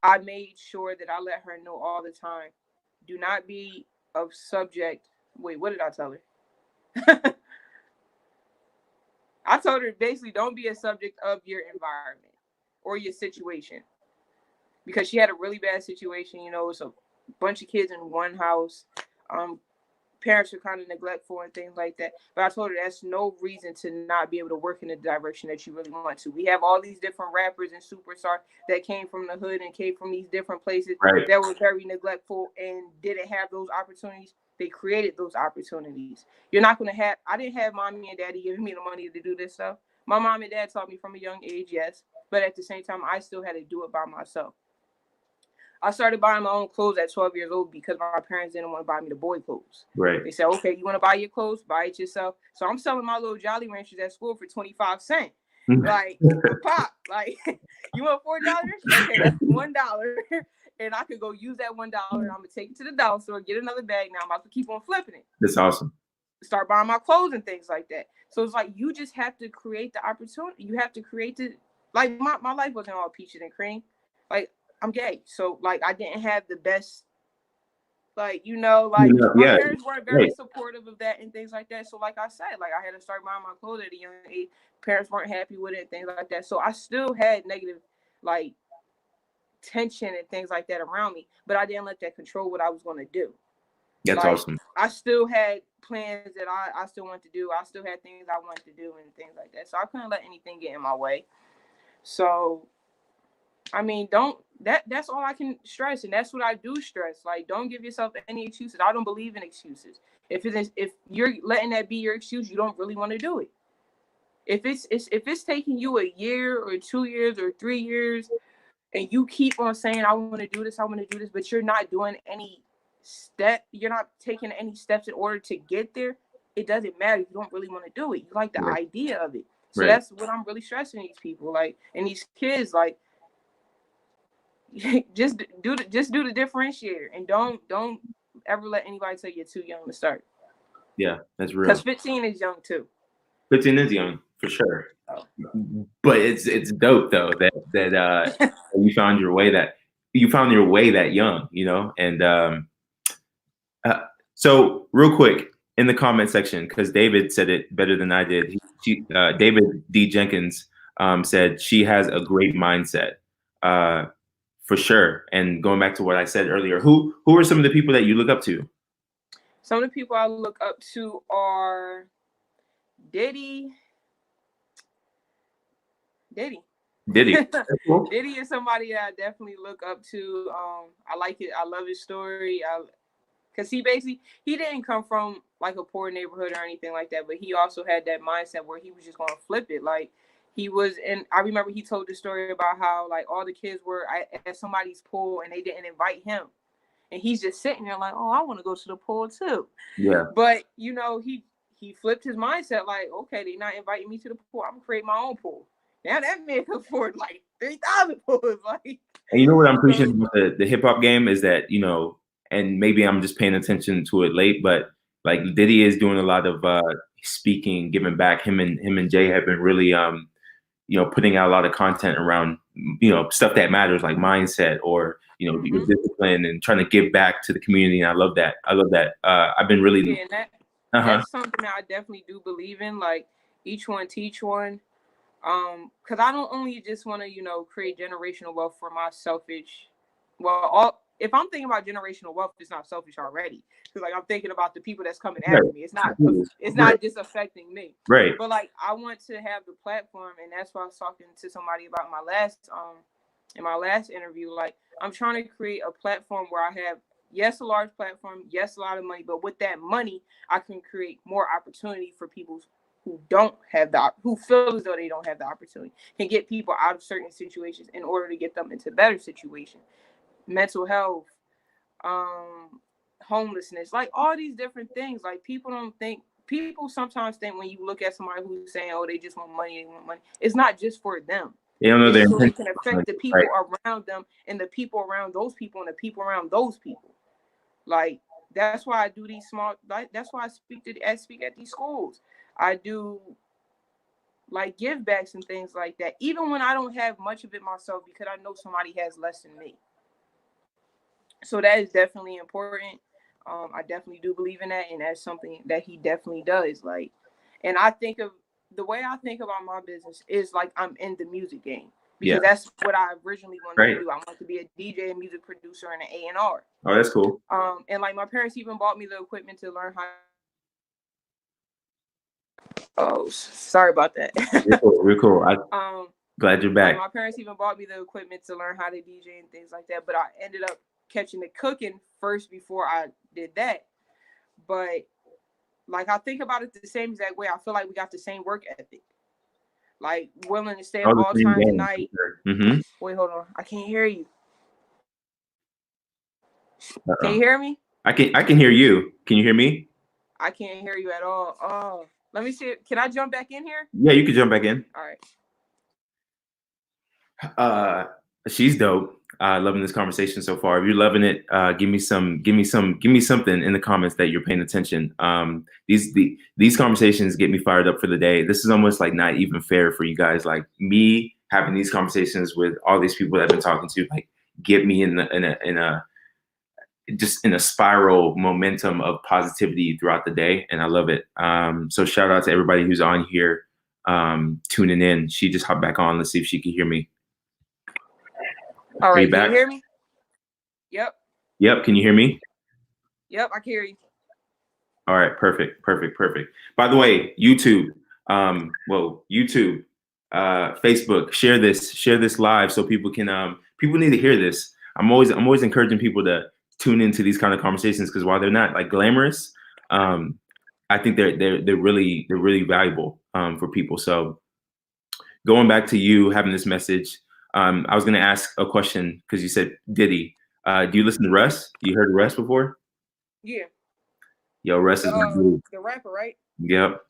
I made sure that I let her know all the time, do not be of subject. Wait, what did I tell her? I told her basically don't be a subject of your environment or your situation, because she had a really bad situation. It's a bunch of kids in one house. Parents are kind of neglectful and things like that. But I told her that's no reason to not be able to work in the direction that you really want to. We have all these different rappers and superstars that came from the hood and came from these different places that were very neglectful and didn't have those opportunities. They created those opportunities. You're not going to have, I didn't have mommy and daddy giving me the money to do this stuff. My mom and dad taught me from a young age, yes. But at the same time, I still had to do it by myself. I started buying my own clothes at 12 years old because my parents didn't want to buy me the boy clothes. Right. They said, okay, you want to buy your clothes? Buy it yourself. So I'm selling my little Jolly Ranchers at school for 25 cents. Like, a pop. Like, you want $4? Okay, that's $1. And I could go use that $1. I'm going to take it to the dollar store, get another bag. Now I'm about to keep on flipping it. That's awesome. Start buying my clothes and things like that. So it's like, you just have to create the opportunity. You have to create the, like, my life wasn't all peaches and cream. Like, I'm gay, so like I didn't have the best, my parents weren't very supportive of that and things like that. So like I said, like I had to start buying my clothes at a young age. Parents weren't happy with it and things like that. So I still had negative like tension and things like that around me, but I didn't let that control what I was going to do. That's awesome. I still had plans that I still wanted to do. I still had things I wanted to do and things like that. So I couldn't let anything get in my way. So I mean, that's all I can stress, and that's what I do stress. Like, don't give yourself any excuses. I don't believe in excuses. If you're letting that be your excuse, you don't really want to do it. If it's taking you a year or 2 years or 3 years, and you keep on saying I want to do this, but you're not doing you're not taking any steps in order to get there, it doesn't matter. You don't really want to do it. You like the idea of it. So that's what I'm really stressing these people, like, and these kids, like, just do the differentiator, and don't ever let anybody tell you're too young to start. Yeah, that's real. Because 15 is young too. 15 is young for sure. Oh. But it's dope though that you found your way that young, and so real quick in the comment section, because David said it better than I did. David D. Jenkins said she has a great mindset. For sure. And going back to what I said earlier, who are some of the people that you look up to? Some of the people I look up to are Diddy. Diddy is somebody that I definitely look up to. I like it. I love his story. Because he didn't come from like a poor neighborhood or anything like that, but he also had that mindset where he was just going to flip it. Like, I remember he told the story about how like all the kids were at somebody's pool and they didn't invite him. And he's just sitting there like, oh, I want to go to the pool too. Yeah. But, he flipped his mindset like, okay, they're not inviting me to the pool. I'm going to create my own pool. Now that man could afford like 3,000 pools. Like, and you know what I'm appreciating about the hip hop game is that, and maybe I'm just paying attention to it late, but like Diddy is doing a lot of speaking, giving back. Him and Jay have been really putting out a lot of content around, stuff that matters, like mindset or, your discipline and trying to give back to the community. And I love that. I've been really. That's something that I definitely do believe in. Like, each one teach one. Because I don't only just want to, create generational wealth for my selfish. If I'm thinking about generational wealth, it's not selfish already. Because like I'm thinking about the people that's coming after me. It's not just affecting me. Right. But like I want to have the platform, and that's why I was talking to somebody about in my last interview. Like, I'm trying to create a platform where I have, yes, a large platform, yes, a lot of money, but with that money, I can create more opportunity for people who feel as though they don't have the opportunity, can get people out of certain situations in order to get them into better situations. Mental health, homelessness, like all these different things. Like, people people sometimes think when you look at somebody who's saying, "Oh, they just want money, they want money," it's not just for them. They don't know their It's so they intention, can affect the people around them and the people around those people and the people around those people. Like that's why I do these small. Like that's why I speak at these schools. I do like give backs and things like that, even when I don't have much of it myself, because I know somebody has less than me. So that is definitely important. I definitely do believe in that, and that's something that he definitely does. Like, and I think of the way I think about my business is like I'm in the music game because that's what I originally wanted to do. I wanted to be a DJ, a music producer, and an A&R. Oh, that's cool. And like my parents even bought me the equipment to learn how. Oh, sorry about that. Real cool. Glad you're back. Like my parents even bought me the equipment to learn how to DJ and things like that, but I ended up catching the cooking first before I did that. But like I think about it the same exact way. I feel like we got the same work ethic. Like willing to stay up all times of night. Mm-hmm. Wait, hold on. I can't hear you. Can you hear me? I can hear you. Can you hear me? I can't hear you at all. Oh, let me see. Can I jump back in here? Yeah, you can jump back in. All right. She's dope. Loving this conversation so far. If you're loving it, give me something in the comments that you're paying attention. These conversations get me fired up for the day. This is almost like not even fair for you guys. Like me having these conversations with all these people that I've been talking to, like get me in a spiral momentum of positivity throughout the day, and I love it. So shout out to everybody who's on here tuning in. She just hopped back on. Let's see if she can hear me. All right, can you hear me? Yep. Can you hear me? Yep, I can hear you. All right, perfect. By the way, YouTube, Facebook, share this live so people can people need to hear this. I'm always encouraging people to tune into these kind of conversations because while they're not like glamorous, I think they're really valuable for people. So going back to you having this message. I was going to ask a question because you said Diddy. Do you listen to Russ? You heard of Russ before? Yeah. Yo, Russ is the rapper, right? Yep.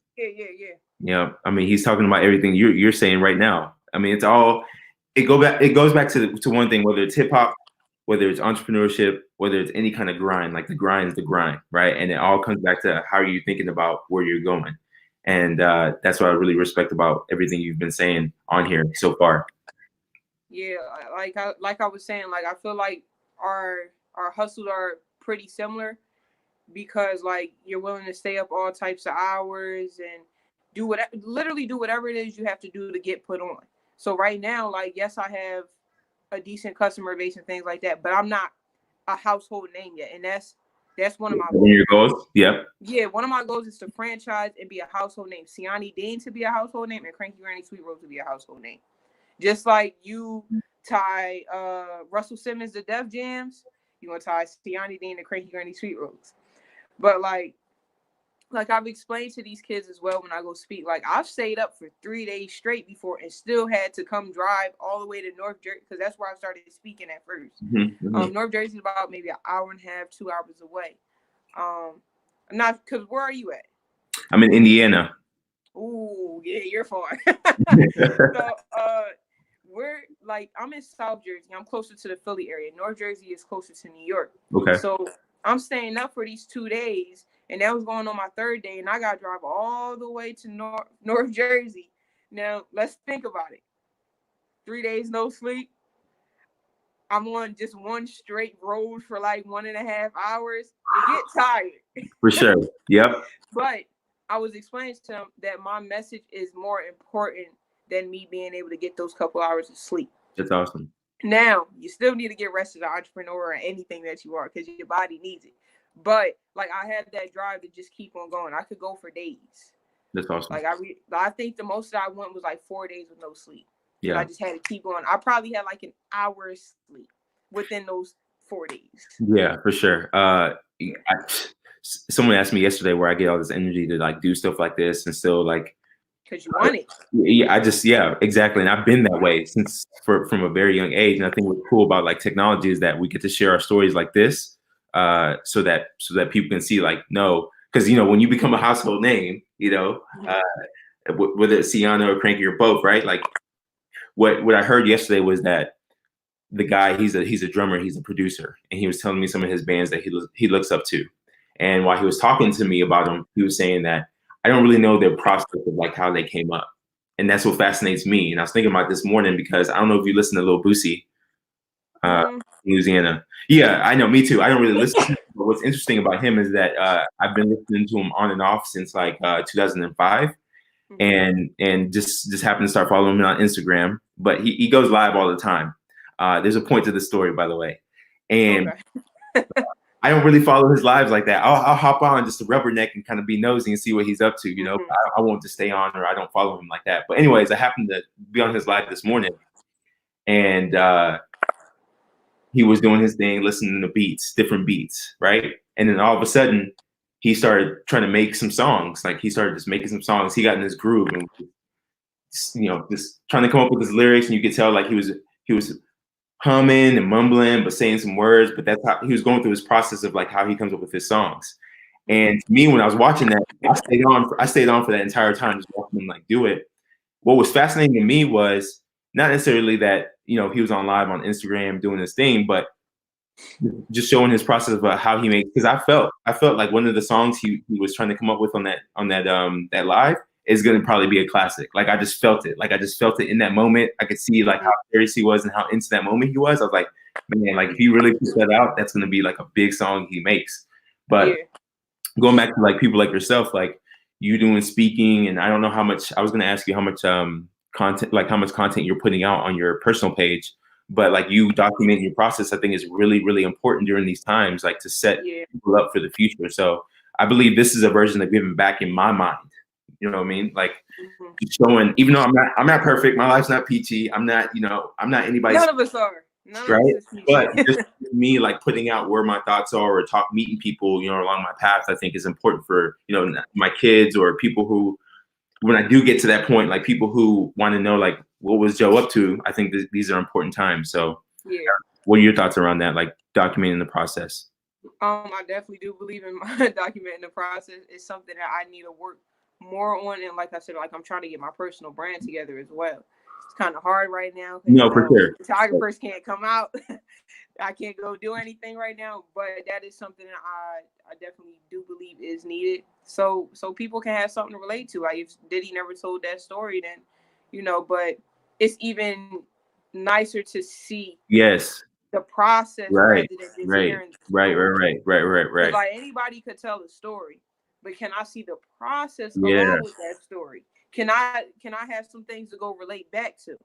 Yeah. I mean, he's talking about everything you're saying right now. I mean, it goes back to one thing, whether it's hip hop, whether it's entrepreneurship, whether it's any kind of grind. Like the grind is the grind, right? And it all comes back to how are you thinking about where you're going, and that's what I really respect about everything you've been saying on here so far. Yeah, like I was saying, like I feel like our hustles are pretty similar because like you're willing to stay up all types of hours and literally do whatever it is you have to do to get put on. So right now, like yes, I have a decent customer base and things like that, but I'm not a household name yet, and that's one of my goals. Your goals? Yep. Yeah, one of my goals is to franchise and be a household name. Siani Dean to be a household name, and Cranky Granny Sweet Rose to be a household name. Just like you tie Russell Simmons to Def Jams, you want to tie Siani Dean to Cranky Granny Sweet Rose. But like I've explained to these kids as well when I go speak, like I've stayed up for 3 days straight before and still had to come drive all the way to North Jersey because that's where I started speaking at first. Mm-hmm. North Jersey is about maybe an hour and a half, 2 hours away. Not because where are you at? I'm in Indiana. Ooh, yeah, you're far. So, we're like I'm in South Jersey. I'm closer to the Philly area. North Jersey is closer to New York. Okay. So I'm staying up for these 2 days, and that was going on my 3rd day, and I got to drive all the way to North Jersey. Now let's think about it. 3 days no sleep. I'm on just one straight road for like 1.5 hours. You get tired. For sure. Yep. But I was explaining to them that my message is more important than me being able to get those couple hours of sleep. That's awesome. Now, you still need to get rest as an entrepreneur or anything that you are because your body needs it. But like I had that drive to just keep on going. I could go for days. That's awesome. Like I think the most that I went was like 4 days with no sleep. Yeah. I just had to keep going. I probably had like an hour of sleep within those 4 days. Yeah, for sure. Someone asked me yesterday where I get all this energy to like do stuff like this and still like because you want it. Yeah, exactly. And I've been that way since from a very young age. And I think what's cool about like technology is that we get to share our stories like this, so that people can see like, no, because when you become a household name, whether it's Sienna or Cranky or both, right? Like what I heard yesterday was that the guy, he's a drummer, he's a producer, and he was telling me some of his bands that he looks up to. And while he was talking to me about them, he was saying that I don't really know their process of like how they came up. And that's what fascinates me. And I was thinking about this morning because I don't know if you listen to Lil Boosie, Louisiana. Yeah, I know, me too. I don't really listen to him, but what's interesting about him is that I've been listening to him on and off since like 2005. And just happened to start following him on Instagram. But he goes live all the time. There's a point to the story, by the way. And I don't really follow his lives like that. I'll hop on just to rubberneck and kind of be nosy and see what he's up to, I won't just stay on, or I don't follow him like that. But anyways, I happened to be on his live this morning, and he was doing his thing, listening to beats, different beats, right? And then all of a sudden, he started trying to make some songs. Like he started just making some songs. He got in this groove and just trying to come up with his lyrics, and you could tell like he was humming and mumbling, but saying some words. But that's how he was going through his process of like how he comes up with his songs. And to me, when I was watching that, I stayed on for that entire time, just watching him like do it. What was fascinating to me was not necessarily that he was on live on Instagram doing his thing, but just showing his process of how he makes. Because I felt like one of the songs he was trying to come up with on that live is going to probably be a classic. Like I just felt it. Like I just felt it in that moment. I could see like how serious he was and how into that moment he was. I was like, man, like if he really puts that out, that's going to be like a big song he makes. But going back to like people like yourself, like you doing speaking, and I don't know how much. I was going to ask you how much content you're putting out on your personal page, but like you documenting your process, I think is really, really important during these times, like to set people up for the future. So I believe this is a version of giving back in my mind. You know what I mean? Like showing, even though I'm not perfect, my life's not peachy. I'm not anybody's. None of us are. Right? But just me like putting out where my thoughts are, or meeting people, along my path, I think is important for, my kids or people who, when I do get to that point, like people who want to know like what was Joe up to. I think these are important times. So what are your thoughts around that? Like documenting the process? I definitely do believe in documenting the process. It's something that I need to work more on, and like I said, like I'm trying to get my personal brand together as well. It's kind of hard right now. No, for sure. Photographers can't come out. I can't go do anything right now, but that is something that I definitely do believe is needed. So people can have something to relate to. Like if Diddy never told that story, then but it's even nicer to see the process rather than just hearing the story. Right. Like anybody could tell a story, but can I see the process along with that story? Can I have some things to go relate back to?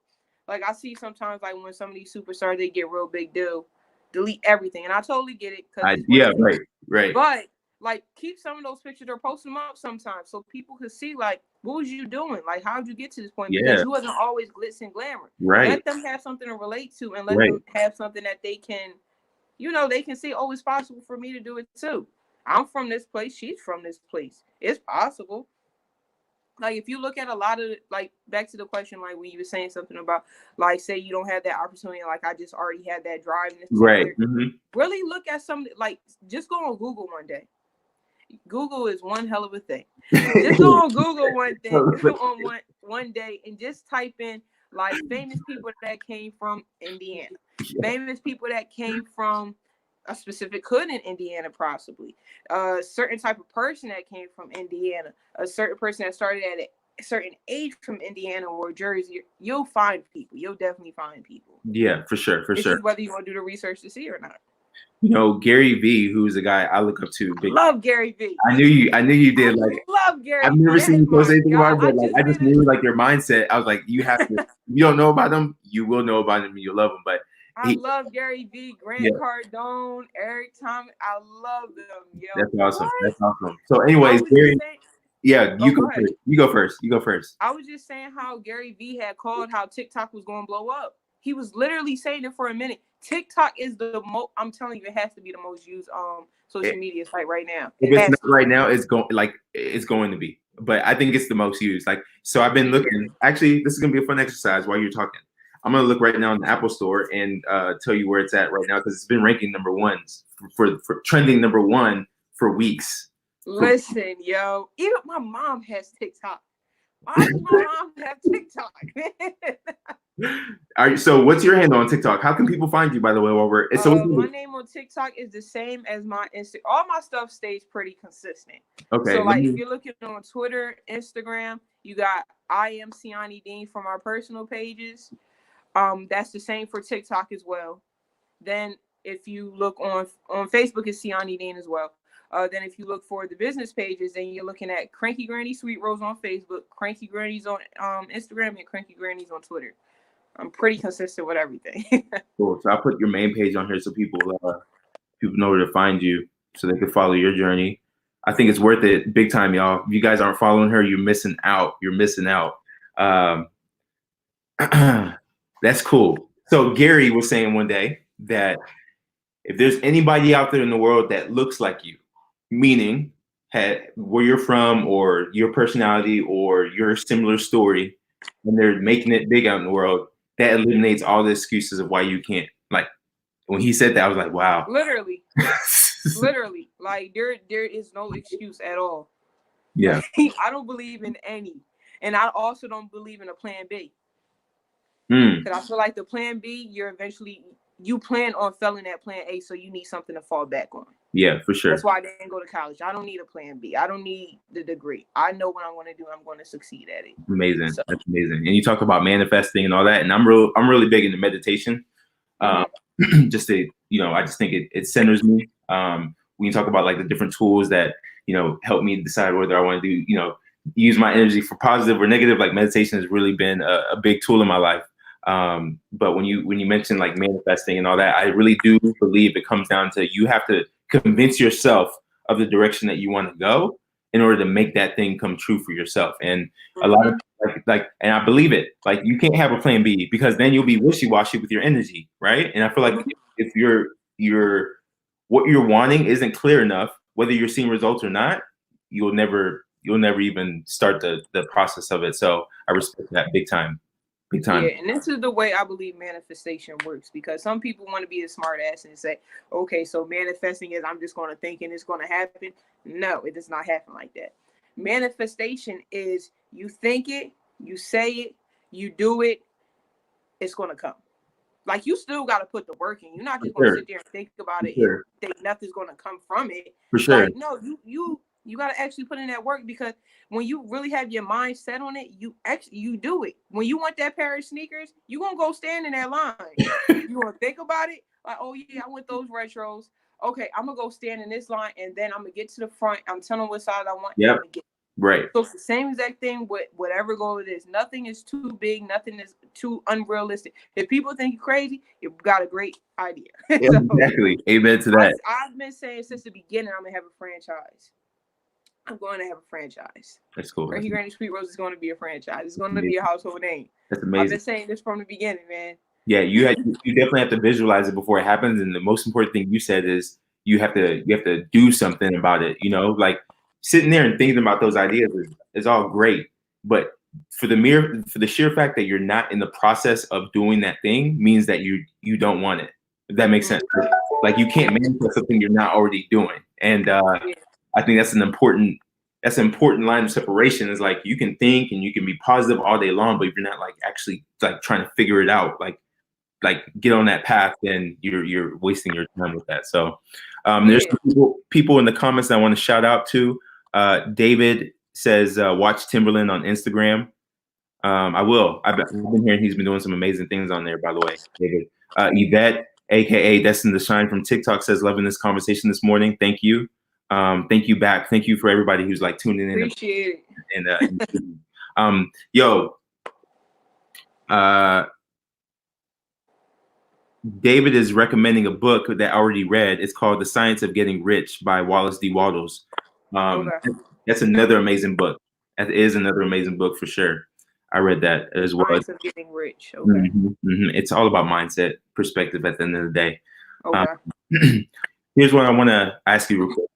Like I see sometimes like when some of these superstars, they get real big deal, delete everything. And I totally get it. Right. But like keep some of those pictures or post them up sometimes so people can see like what was you doing? Like how did you get to this point? Because you wasn't always glitz and glamour. Right. Let them have something to relate to, and let them have something that they can, they can see, oh, it's possible for me to do it too. I'm from this place. She's from this place. It's possible. Like if you look at a lot of like back to the question, like when you were saying something about like say you don't have that opportunity, like I just already had that drive. Right. Really look at some like just go on Google one day. Google is one hell of a thing. Just go on Google one thing on one day and just type in like famous people that came from Indiana, famous people that came from a specific hood in Indiana, possibly a certain type of person that came from Indiana, a certain person that started at a certain age from Indiana or Jersey. You'll find people. You'll definitely find people. Yeah, for sure. Is whether you want to do the research to see or not. Gary V, who's a guy I look up to. Love Gary V. I knew you did. Like, love Gary. I've never seen you post anything about him, but I just knew like your mindset. I was like, you have to. You don't know about him, you will know about him, and you'll love him. But I love Gary V, Grant Cardone, Eric Thomas. I love them. Yo, that's awesome. That's awesome. So, anyways, Gary. You go first. I was just saying how Gary V had called how TikTok was going to blow up. He was literally saying it for a minute. TikTok is the most. I'm telling you, it has to be the most used social media site right now. If it's not right now, it's going to be. But I think it's the most used. Like, so I've been looking. Actually, this is gonna be a fun exercise while you're talking. I'm gonna look right now in the Apple Store and tell you where it's at right now because it's been ranking number one for trending number one for weeks. Listen, yo, even my mom has TikTok. Why does my mom have TikTok, So what's your handle on TikTok? How can people find you, by the way, while we're my name on TikTok is the same as my Insta. All my stuff stays pretty consistent. okay. So, like, if you're looking on Twitter, Instagram, you got I am Siani Dean from our personal pages. That's the same for TikTok as well. Then, if you look on Facebook, it's Siani Dean as well. Then, if you look for the business pages, then you're looking at Cranky Granny Sweet Rose on Facebook, Cranky Granny's on Instagram, and Cranky Granny's on Twitter. I'm pretty consistent with everything. Cool. So I'll put your main page on here so people know where to find you, so they can follow your journey. I think it's worth it, big time, y'all. If you guys aren't following her, you're missing out. You're missing out. That's cool. So Gary was saying one day that if there's anybody out there in the world that looks like you, meaning where you're from or your personality or your similar story, and they're making it big out in the world, that eliminates all the excuses of why you can't. Like, when he said that, I was like, wow. Literally. Like, there is no excuse at all. Yeah. Like, I don't believe in any. And I also don't believe in a plan B. Because I feel like the plan B, you plan on failing at plan A, so you need something to fall back on. Yeah, for sure. That's why I didn't go to college. I don't need a plan B. I don't need the degree. I know what I'm going to do. I'm going to succeed at it. Amazing. So. That's amazing. And you talk about manifesting and all that, and I'm really big into meditation. Just to, I just think it centers me. When you talk about like the different tools that, help me decide whether I want to do, use my energy for positive or negative, like meditation has really been a big tool in my life. But when you mention like manifesting and all that, I really do believe it comes down to you have to convince yourself of the direction that you want to go in order to make that thing come true for yourself. And a lot of and I believe it, like you can't have a plan B because then you'll be wishy-washy with your energy. Right. And I feel like if what you're wanting isn't clear enough, whether you're seeing results or not, you'll never even start the process of it. So I respect that big time. Yeah, and this is the way I believe manifestation works, because some people want to be a smart ass and say, okay, so manifesting is I'm just going to think and it's going to happen. No, it does not happen like that. Manifestation is you think it, you say it, you do it, it's going to come. Like, you still got to put the work in. You're not just going to sit there and think about it and think nothing's going to come from it. For sure. Like, no, you got to actually put in that work, because when you really have your mind set on it, you do it. When you want that pair of sneakers, you're going to go stand in that line. You want to think about it. Like, oh, yeah, I want those retros. Okay, I'm going to go stand in this line, and then I'm going to get to the front. I'm telling them what side I want. Yeah. Right. So it's the same exact thing with whatever goal it is. Nothing is too big. Nothing is too unrealistic. If people think you're crazy, you've got a great idea. Yeah, so, exactly. Amen to that. I've been saying since the beginning, I'm going to have a franchise. I'm going to have a franchise. That's cool. Cranky Granny Sweet Rose is going to be a franchise. It's going to be a household name. That's amazing. I've been saying this from the beginning, man. Yeah, you definitely have to visualize it before it happens. And the most important thing you said is you have to do something about it. Like sitting there and thinking about those ideas is all great, but for the sheer fact that you're not in the process of doing that thing means that you don't want it. If that makes sense. Like, you can't manifest something you're not already doing. And I think that's an important line of separation. Is like, you can think and you can be positive all day long, but if you're not like actually like trying to figure it out, like get on that path, then you're wasting your time with that. So there's people in the comments that I want to shout out to. David says, watch Timberland on Instagram. I will. I've been hearing he's been doing some amazing things on there, by the way, David. Yvette, aka Destined to Shine from TikTok, says, loving this conversation this morning. Thank you. Thank you back. Thank you for everybody who's like tuning in. Appreciate it. And David is recommending a book that I already read. It's called The Science of Getting Rich by Wallace D. Wattles. That's another amazing book. That is another amazing book for sure. I read that as well. Science of Getting Rich. Okay. It's all about mindset, perspective at the end of the day. Okay. Here's what I want to ask you real quick.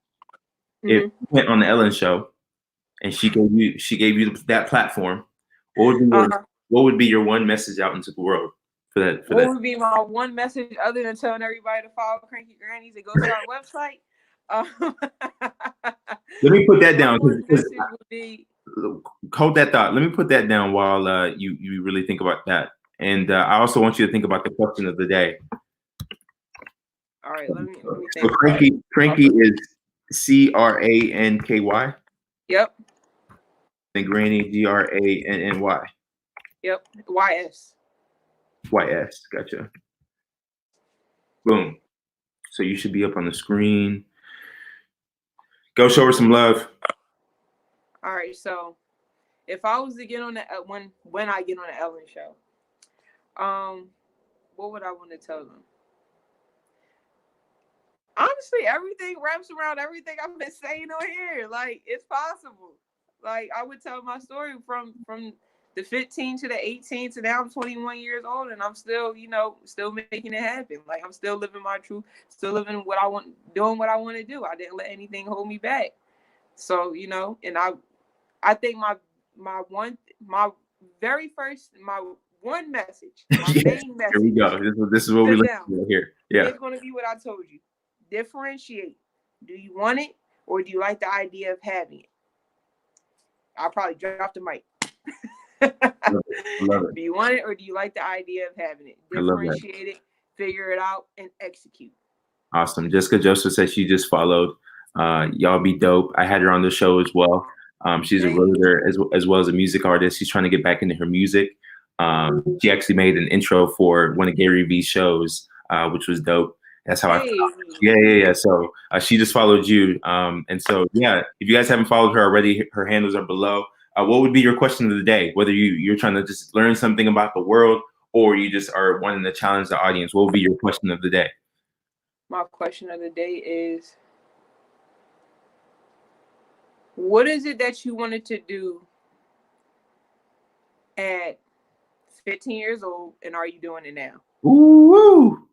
If you went on the Ellen show and she gave you that platform, what would be your one message out into the world for that? What would be my one message other than telling everybody to follow Cranky Grannies and go to our website? Um, Let me put that my down. one message would be, Hold that thought. Let me put that down while you really think about that. And I also want you to think about the question of the day. all right, let me So think about it. Cranky is Cranky. Yep, And Granny Granny. yep. YS. YS. Gotcha. Boom. So you should be up on the screen. Go show her some love. All right, so if I was to get on the when I get on the Ellen show, what would I want to tell them? Honestly, everything wraps around everything I've been saying on here. Like, it's possible. Like, I would tell my story from the 15 to the 18 to now I'm 21 years old, and I'm still, still making it happen. Like, I'm still living my truth, still living what I want, doing what I want to do. I didn't let anything hold me back. So, and I think my my one message, my Yeah, main message. here we go. This is what we look for here. Yeah. It's going to be what I told you. Differentiate. Do you want it, or do you like the idea of having it? I'll probably drop the mic. Love it. Do you want it, or do you like the idea of having it? Differentiate it, figure it out, and execute. Awesome. Jessica Joseph said she just followed. Y'all be dope. I had her on the show as well. She's a writer as well as a music artist. She's trying to get back into her music. She actually made an intro for one of Gary Vee's shows, which was dope. That's how yeah. So she just followed you. And so, yeah, if you guys haven't followed her already, her handles are below. What would be your question of the day? Whether you're trying to just learn something about the world, or you just are wanting to challenge the audience, what would be your question of the day? My question of the day is, what is it that you wanted to do at 15 years old, and are you doing it now? Ooh,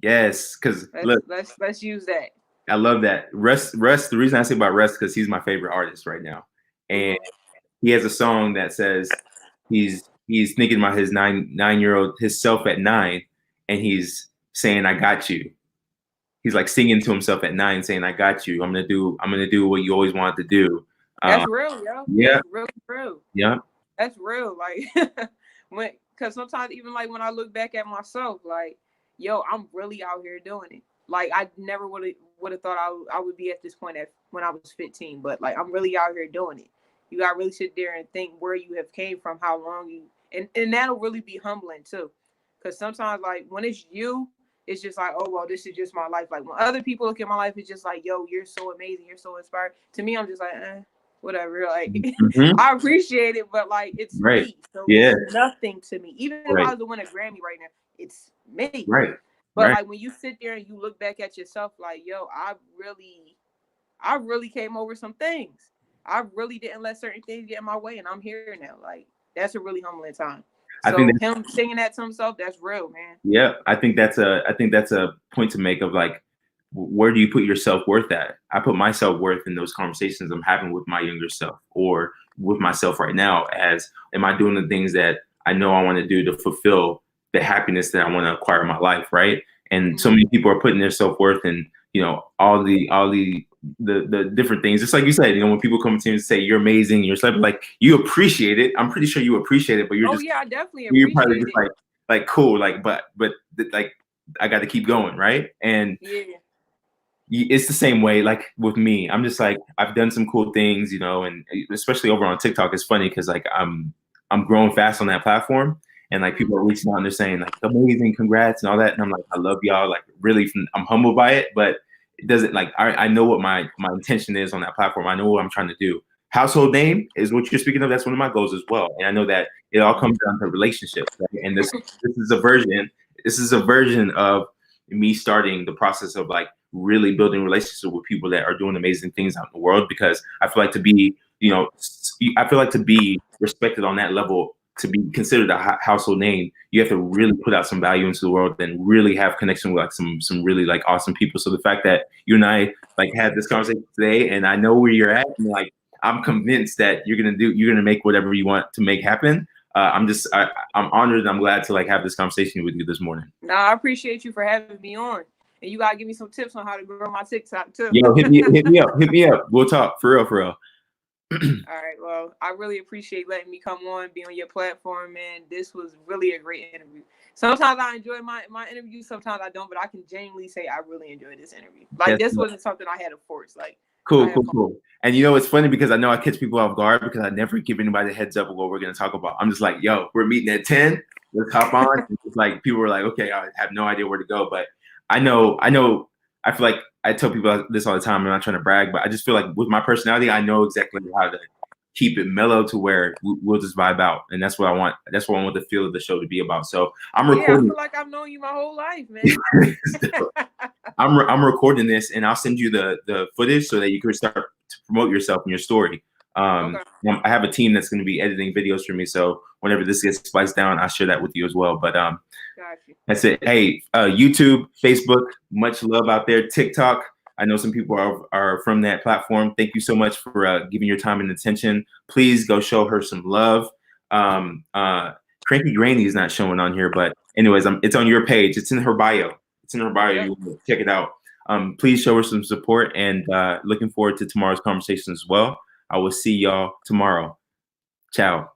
yes, because let's use that. I love that. Russ. The reason I say about Russ because he's my favorite artist right now, and he has a song that says he's thinking about his nine-year-old himself at 9, and he's saying, "I got you." He's like singing to himself at 9, saying, "I got you. I'm gonna do what you always wanted to do." That's real, yo. Yeah, that's really real. Yeah, that's real. Like because sometimes even like when I look back at myself, like, yo, I'm really out here doing it. Like, I never would have thought I would be at this point when I was 15, but like, I'm really out here doing it. You gotta really sit there and think where you have came from, how long you, and that'll really be humbling too. Because sometimes, like, when it's you, it's just like, oh, well, this is just my life. Like, when other people look at my life, it's just like, yo, you're so amazing, you're so inspired. To me, I'm just like, whatever. Like, I appreciate it, but like, it's me. So it's nothing to me. Even if I was to win a Grammy right now, it's me. But like, when you sit there and you look back at yourself, like, yo, I really came over some things. I really didn't let certain things get in my way, and I'm here now. Like, that's a really humbling time. So I think him singing that to himself, that's real, man. Yeah, I think that's a point to make of like, where do you put your self-worth at? I put my self-worth in those conversations I'm having with my younger self or with myself right now as, am I doing the things that I know I want to do to fulfill the happiness that I want to acquire in my life, right? And so many people are putting their self-worth in, all the different things. Just like you said, when people come to you and say you're amazing, you're like, you appreciate it. I'm pretty sure you appreciate it, but you're I definitely appreciate you're probably just like cool, like, but like, I got to keep going, right? And it's the same way, like with me. I'm just like, I've done some cool things, and especially over on TikTok. It's funny because like I'm growing fast on that platform, and like people are reaching out and they're saying like, amazing, congrats, and all that. And I'm like, I love y'all. Like, really, I'm humbled by it, but it doesn't like I know what my intention is on that platform. I know what I'm trying to do. Household name is what you're speaking of. That's one of my goals as well. And I know that it all comes down to relationships. Right? And this is a version. This is a version of me starting the process of like really building relationships with people that are doing amazing things out in the world. Because I feel like to be, I feel like to be respected on that level, to be considered a household name, you have to really put out some value into the world and really have connection with like some really like awesome people. So the fact that you and I like had this conversation today, and I know where you're at, and like I'm convinced that you're gonna make whatever you want to make happen. I'm honored and I'm glad to like have this conversation with you this morning. I appreciate you for having me on. and you gotta give me some tips on how to grow my TikTok too. Yo, hit me up. We'll talk for real, for real. All right. Well, I really appreciate letting me come on, be on your platform, man. This was really a great interview. Sometimes I enjoy my interviews, sometimes I don't, but I can genuinely say I really enjoyed this interview. Like, this wasn't something I had to force. Like, Cool. And you know, it's funny because I know I catch people off guard because I never give anybody a heads up of what we're going to talk about. I'm just like, yo, we're meeting at 10. Let's hop on. It's like people were like, okay, I have no idea where to go. But I feel like I tell people this all the time. I'm not trying to brag, but I just feel like with my personality, I know exactly how to keep it mellow to where we'll just vibe out. And that's what I want. That's what I want the feel of the show to be about. So I'm recording. I feel like I've known you my whole life, man. I'm recording this and I'll send you the footage so that you can start to promote yourself and your story. Okay. I have a team that's going to be editing videos for me. So whenever this gets spliced down, I'll share that with you as well. But that's it. Hey, YouTube, Facebook, much love out there. TikTok. I know some people are from that platform. Thank you so much for giving your time and attention. Please go show her some love. Cranky Granny is not showing on here, but anyways, it's on your page. It's in her bio. It's in her bio. Yeah. You check it out. Please show her some support and looking forward to tomorrow's conversation as well. I will see y'all tomorrow. Ciao.